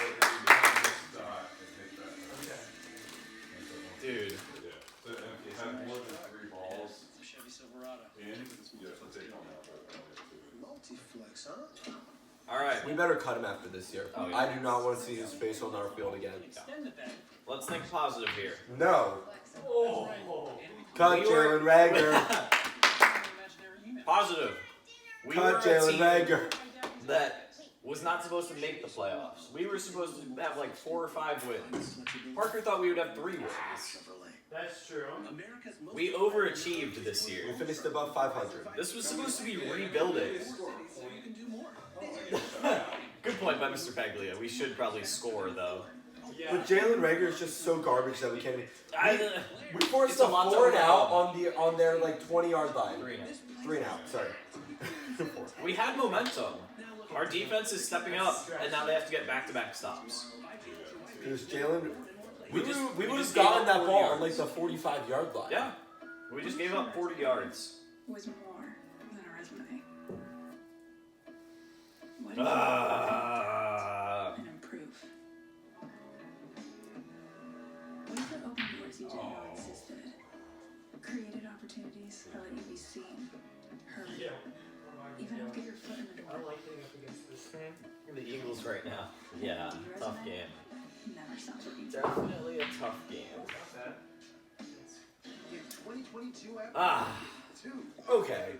Dude. So if you have more than 3 balls in, you have to take one out. Multiflex, huh? Alright. We better cut him after this year. Oh, yeah. I do not want to see his face on our field again. Let's think positive here. No. Oh. Cut We were- Jalen Reagor. Positive. We were Cut a Jalen team Reagor. that was not supposed to make the playoffs. We were supposed to have like 4 or 5 wins. Parker thought we would have 3 wins. That's true. We overachieved this year. We finished above 500. This was supposed to be rebuilding. Good point by Mr. Paglia. We should probably score though. But Jalen Reagor is just so garbage that we can't even. We forced It's a a lot to 4 and out overcome. on their like 20-yard line. 3 and out. 3 and out. Sorry. We had momentum. Our defense is stepping up, and now they have to get back-to-back stops. Because Jalen, we would just have gave gotten up that 40 ball yards. on like the 45-yard line. Yeah, we just gave up 40 yards. Was more than a resume. What do you and improve? What if the open doors you didn't know existed? Created opportunities that let you be seen, heard, even help get your foot in the door. I like getting up against this. The Eagles right now. Yeah, tough game. Never stops working. Definitely a tough game. In 2022 Ah. Okay.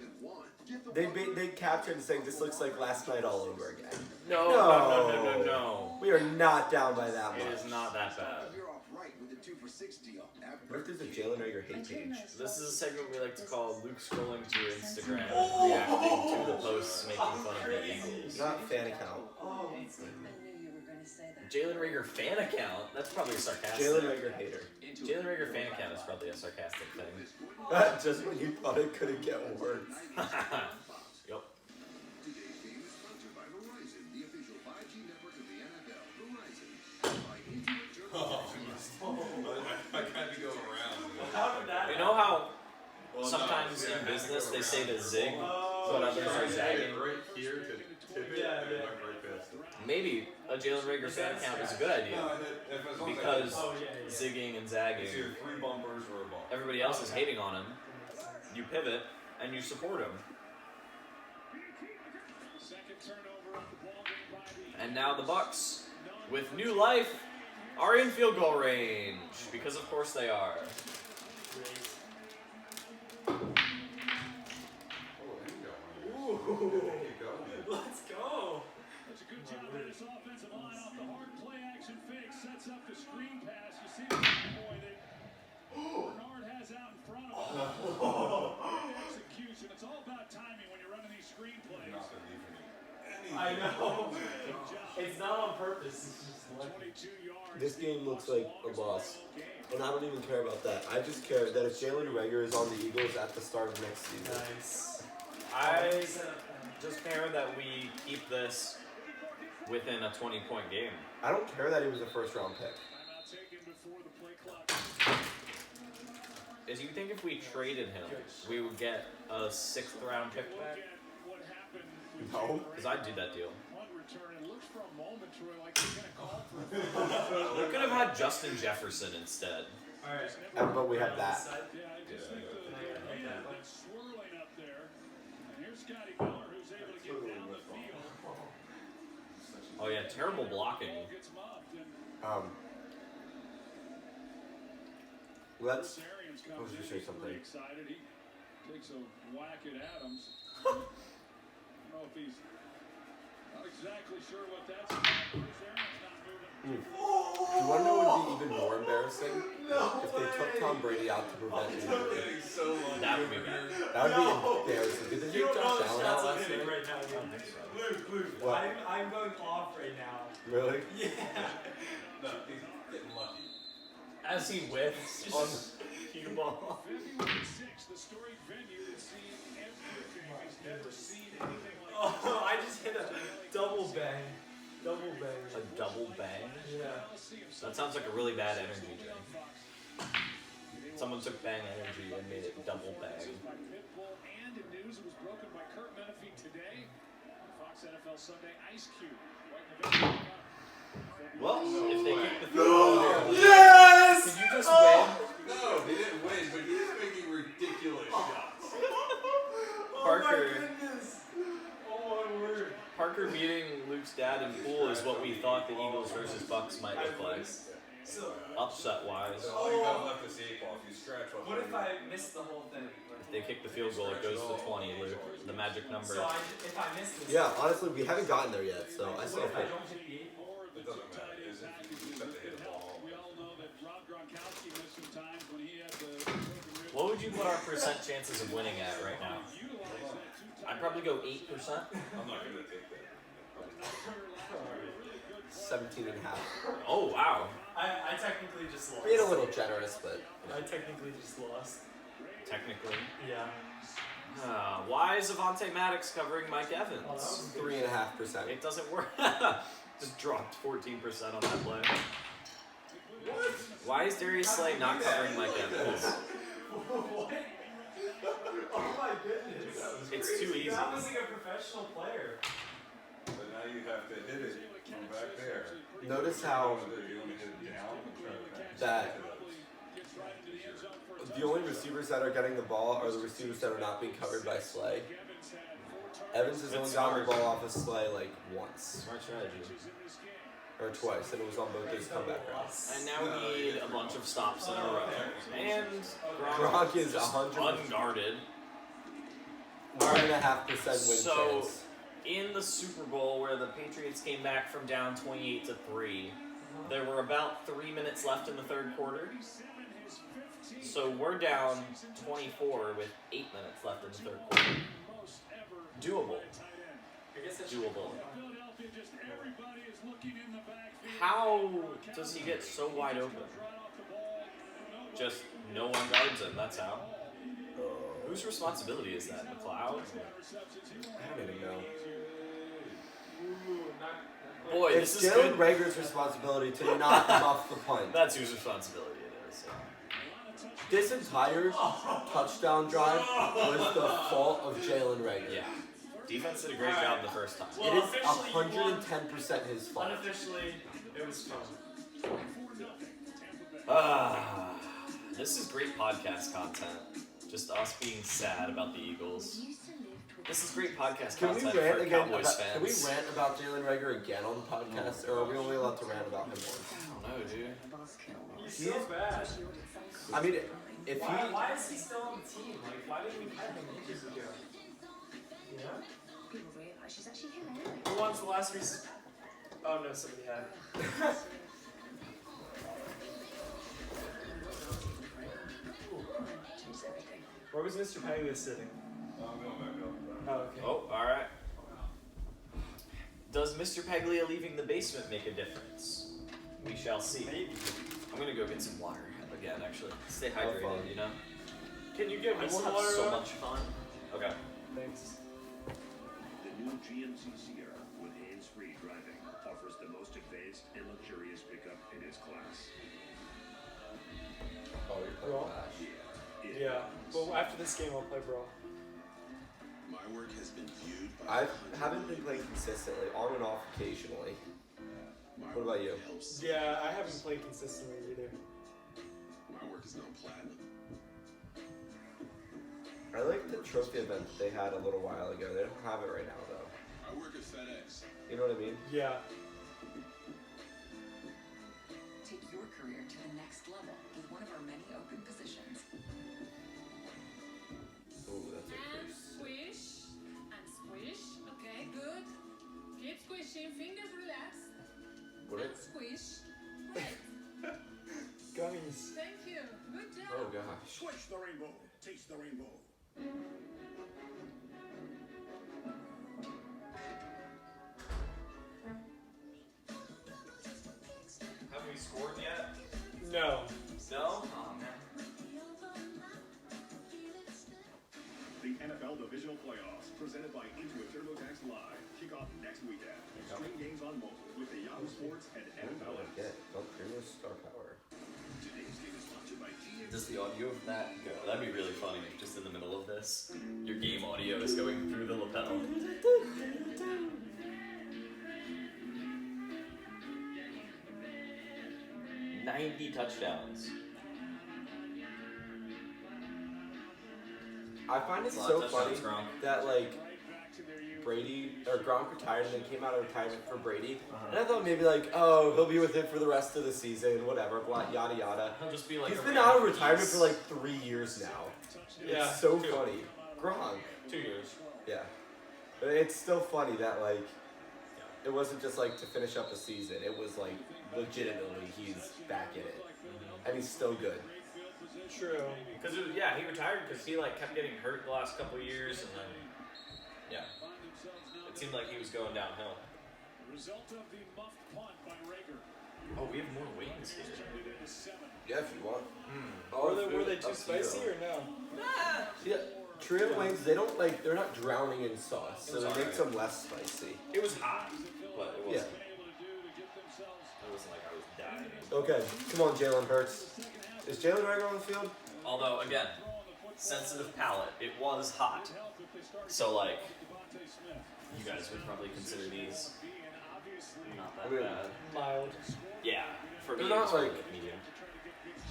They captured and saying this looks like last night all over again. No. We are not down by that much. It is not that bad. What if there's a Jalen Reagor hate page? This is a segment we like to call Luke scrolling through Instagram and reacting to the posts making fun of the Eagles. Not fan account. Jalen Reagor fan account? That's probably a sarcastic. Jalen Reagor hater. Jalen Reagor fan account is probably a sarcastic thing. Just when you thought it couldn't get worse. Yup. I kind of go around. You know how sometimes in business they say to zig, but others are zagging? Right here to tip it, and it went right past it. Maybe a Jalen Reagor fan account is a good idea. No, as long as Because I- zigging and zagging, It's either 3 bumpers or a ball. everybody else is hating on him. You pivot and you support him. And now the Bucks, with new life, are in field goal range. Because of course they are. Let's go. That's a good job by this offensive line off the hard play action fake. Sets up the screen pass. You see the boy that Bernard has out in front of him. Great execution. It's all about timing when you're running these screen plays. I know. It's not on purpose. It's just lucky. This game looks like a loss. And I don't even care about that. I just care that if Jalen Reagor is on the Eagles at the start of next season. Nice. I just care that we keep this within a 20-point game. I don't care that he was a first-round pick. Is you think if we traded him, we would get a 6th round pick back? No. Because I'd do that deal. We could have had Justin Jefferson instead. And, but we have that. Oh yeah, terrible blocking. Let's say something. Takes a whack at Adams. I don't know if he's not exactly sure what that's about. Do you want to know what would be even more embarrassing? If they took Tom Brady out to prevent injury. That would be bad. That would be embarrassing. Did they take Josh Allen out last night? Right now, Luke. What? I'm going off right now. Really? Yeah. No, he's getting lucky. As he whiffs on cue ball. February 6th, the storied venue that's seen everything. He's never seen anything like Oh, I just hit a double bang. Double bang. A double bang? Yeah. That sounds like a really bad energy drink. Someone took Bang Energy and made it double bang. And in news, it was broken by Kurt Menefee today. Fox NFL Sunday Ice Cube. Well, if they kick the field goal there, Yes! Did you just win? No, they didn't win, but he's making ridiculous shots. Parker. Oh my word. Parker beating Luke's dad in pool is what we thought the Eagles versus Bucks might look like. Upset wise. All you got left is the 8 ball. If you scratch one. What if I missed the whole thing? If they kick the field goal, it goes to 20, Luke. The magic number. So if I missed this. Yeah, honestly, we haven't gotten there yet, so I still What if I hope. don't hit the 8 ball? It doesn't matter. It's if you just have to hit a ball. We all know that Rob Gronkowski missed some times when he had the broken rib. What would you put our percent chances of winning at right now? I'd probably go 8%. I'm not going to take that. 17 and a half. Oh, wow. I technically just lost. Being a little generous, but I technically just lost. Technically. Yeah. Why is Avonte Maddox covering Mike Evans? 3.5%. It doesn't work. Just dropped 14% on that play. What? Why is Darius Slay not covering Mike Evans? What? Oh my goodness. It's too easy. That was like a professional player. But now you have to hit it from back there. Notice how You want to hit it down and try to that the only receivers that are getting the ball are the receivers that are not being covered by Slay. Evans has only gotten the ball off of Slay like once. Smart strategy. Or twice, and it was on both his comeback routes. And now we need a bunch of stops in a row. And Gronk is 100 unguarded. 1.5% win So, chance. in the Super Bowl where the Patriots came back from down 28-3, there were about 3 minutes left in the third quarter. So we're down 24 with 8 minutes left in the third quarter. Doable. Doable. How does he get so wide open? Just no one guards him, that's how. Whose responsibility is that? McLeod? I don't even know. Boy, It's this is Jalen good. Reagor's responsibility to knock him off the punt. That's whose responsibility it is. This entire touchdown drive was the fault of Jalen Reagor. Yeah. Defense did a great job the first time. It is 110% his fault. Unofficially, it was fun. This is great podcast content. Just us being sad about the Eagles. This is great podcast Can we content rant for again? Cowboys fans. Can we rant about Jalen Reagor again on the podcast, or are we only allowed to rant about him once? I don't know, dude. He's so bad. I mean, if Why is he still on the team? Like, why didn't we cut him ages ago? You know? People realize she's actually here anyway. Who wants the last recent? Oh no, somebody had. Where was Mr. Paglia sitting? I'm going back up. Oh, okay. Oh, alright. Does Mr. Paglia leaving the basement make a difference? We shall see. Maybe. I'm gonna go get some water again, actually. Stay Have fun. hydrated, you know? Can you get I me will some have water? so much fun. Okay. Thanks. The new GMC Sierra with hands-free driving offers the most advanced and luxurious pickup in its class. Oh, you're Brawl? Yeah. Well, after this game, I'll play Brawl. My work has been viewed by I haven't been playing consistently, on and off occasionally. What about you? Yeah, I haven't played consistently either. My work is now platinum. I like the trophy event that they had a little while ago. They don't have it right now, though. I work at FedEx. You know what I mean? Yeah. Take your career to the next level with one of our many open positions. Ooh, that's a And curse. squish. And squish. Okay, good. Keep squishing. Fingers relaxed. What And squish. Great. Gummies. Thank you. Good job. Oh gosh. Squish the rainbow. Taste the rainbow. Have we scored yet? No. No? Oh man. The NFL Divisional Playoffs, presented by Intuit TurboTax Live, kick off next weekend. Stream games on mobile with the Yahoo Sports and NFL apps. Yeah, well, Premier Star Power. Today's game is sponsored by GM. Does the audio of that go? That'd be really funny. Just in the middle of this, your game audio is going through the lapel. 90 touchdowns. I find it That's a lot so of funny touchdowns, Gronk. that like Brady or Gronk retired and then came out of retirement for Brady, and I thought maybe like, oh, he'll be with him for the rest of the season, whatever, blah, yada yada. He'll just be like He's a been out of random retirement piece. for like 3 years now. Yeah, It's so 2. funny. Gronk. 2 years. Yeah, but it's still funny that like it wasn't just like to finish up the season. It was like legitimately he's back in it, and he's still good. True. Because yeah, he retired because he like kept getting hurt the last couple of years, and then yeah, it seemed like he was going downhill. Result of the muffed punt by Reagor. Oh, we have more wings here. Yeah, if you want. Were they too spicy or no? Yeah, trio wings, they don't like, they're not drowning in sauce, so It was it makes alright. them less spicy. It was hot, but it Yeah. wasn't. It wasn't like I was dying. Okay, come on, Jalen Hurts. Is Jalen Reagor on the field? Although again, sensitive palate. It was hot, so like you guys would probably consider these not that I mean, bad. Mild. Yeah, for me They're it not was like- probably medium.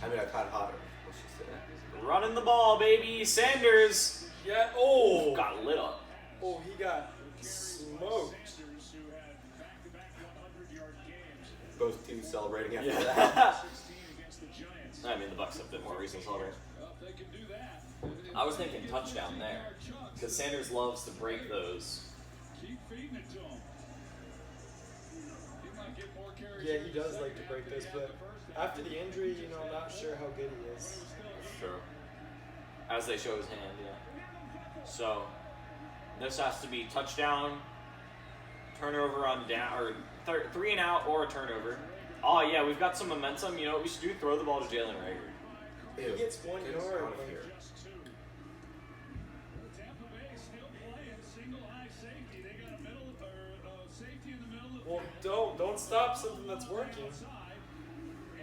I mean, I've had hotter. Let's just say that. Running the ball, baby. Sanders Yeah. Oh. got lit up. Oh, he got smoked. Both teams celebrating after Yeah. that. I mean, the Bucks have a bit more reason to celebrate. I was thinking touchdown there, because Sanders loves to break those. Keep feeding it to him. He might get more carries. Yeah, he does like to break those, but after the injury, you know, I'm not sure how good he is. Sure. As they show his hand, yeah. So, this has to be touchdown, turnover on down, or 3 and out, or a turnover. Oh yeah, we've got some momentum. You know what we should do? Throw the ball to Jalen Reagor. He gets 1 Get us yard. out of here. Tampa Bay still playing single high safety. They got a middle or safety in the middle of Well, don't stop something that's working.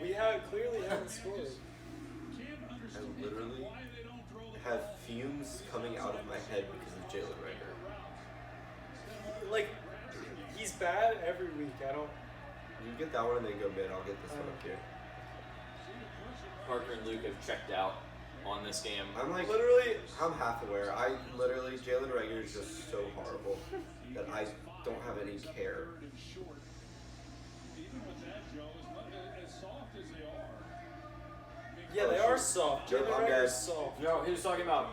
We clearly haven't scored. I literally have fumes coming out of my head because of Jalen Reagor. Like, he's bad every week. I don't. You get that one and then go mid. I'll get this one up here. Parker and Luke have checked out on this game. I'm like, Literally, I'm half aware. Jalen Reagor is just so horrible that I don't have any care. even with that, Joe, as soft as they are. Yeah, they are soft. Joe, Jalen I'm Reagor's dead. soft. You know, he was talking about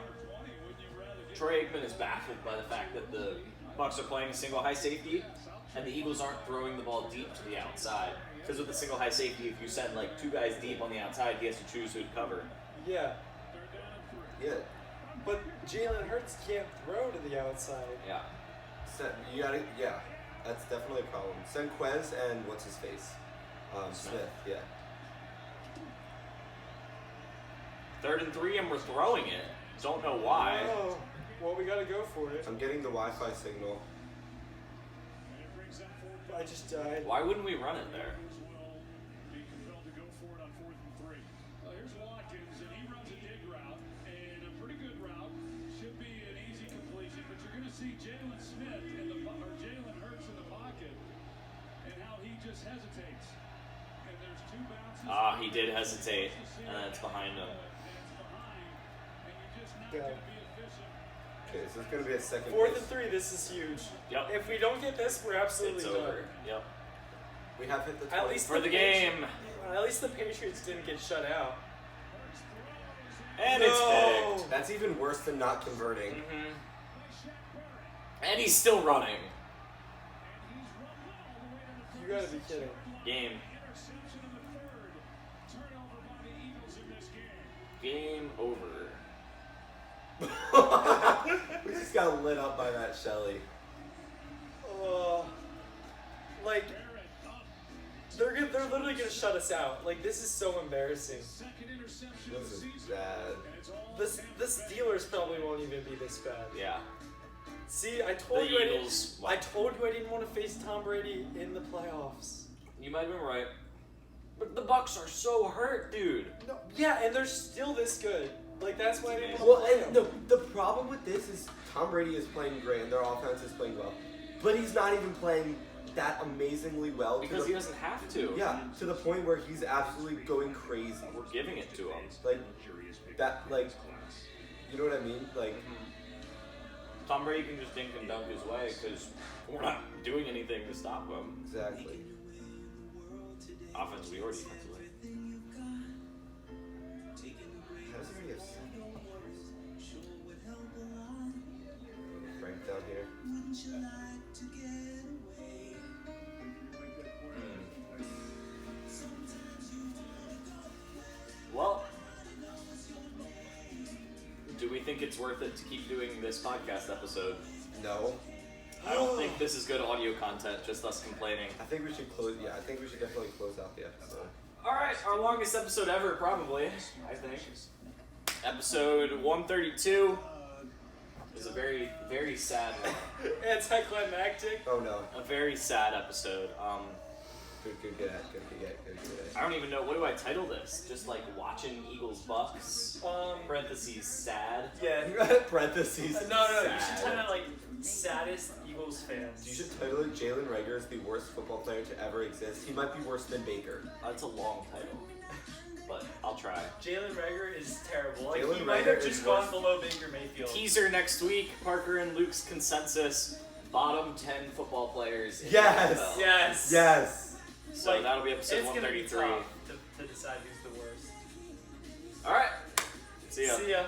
Troy Aikman is baffled by the fact that the Bucks are playing a single high safety, and the Eagles aren't throwing the ball deep to the outside. Because with the single high safety, if you send like 2 guys deep on the outside, he has to choose who to cover. Yeah, Yeah. but Jalen Hurts can't throw to the outside. Yeah. You gotta, yeah. That's definitely a problem. Send Quez and what's his face? Smith, yeah. 3rd and 3, and we're throwing it. Don't know why. Oh, well, we gotta go for it. I'm getting the Wi-Fi signal. I just died. Why wouldn't we run it there? Be compelled to go for it on 4th and 3. Here's Watkins, and he runs a dig route, and a pretty good route. Should be an easy completion, but you're see Jalen Smith or Jalen Hurts in the pocket, and how he just hesitates. And there's 2 bounces. He did hesitate, and then it's behind him. Okay, so it's gonna be a second. 4th and 3. This is huge. Yep. If we don't get this, we're absolutely It's done. over. Yep. We have hit the 20. At least For the game. At least the Patriots didn't get shut out. And it's picked. That's even worse than not converting. Mm-hmm. And he's still running. You gotta be kidding. Game. Game over. We just got lit up by that Shelly. Like, they're literally gonna shut us out. Like, this is so embarrassing. This is bad. The Steelers probably won't even be this bad. Yeah. See, I told The you Eagles. I told you I didn't want to face Tom Brady in the playoffs. You might have been right. But the Bucks are so hurt, dude. No, yeah, and they're still this good. Like, that's why I didn't want to Well, play and them. the problem with this is Tom Brady is playing great and their offense is playing well, but he's not even playing that amazingly well. Because he doesn't have to. Yeah, to the point where he's absolutely going crazy. We're giving it to him. Like that, like, you know what I mean? Like, Tom Brady can just dink and dunk his way because we're not doing anything to stop him. Exactly. Offensively or defensively. How does he get Frank down here? Well, do we think it's worth it to keep doing this podcast episode? No. I don't think this is good audio content, just us complaining. I think we should close. Yeah, I think we should definitely close out the episode. Alright, our longest episode ever, probably, I think. Episode 132 is a very, very sad one. Anticlimactic. Oh no. A very sad episode. Good. I don't even know, what do I title this? Just like watching Eagles Bucks? Parentheses sad. Yeah. Parentheses. No, sad. you should title it like saddest Eagles fans. You should title it Jalen Reagor is the worst football player to ever exist. He might be worse than Baker. That's a long title, but I'll try. Jalen Reagor is terrible. Like, Jalen he might Reagor have just is gone worse. below Baker Mayfield. Teaser next week, Parker and Luke's consensus, bottom 10 football players in Yes! the NFL. Yes. So Like, that'll be episode it's gonna be 133. tough to decide who's the worst. Alright. See ya. See ya.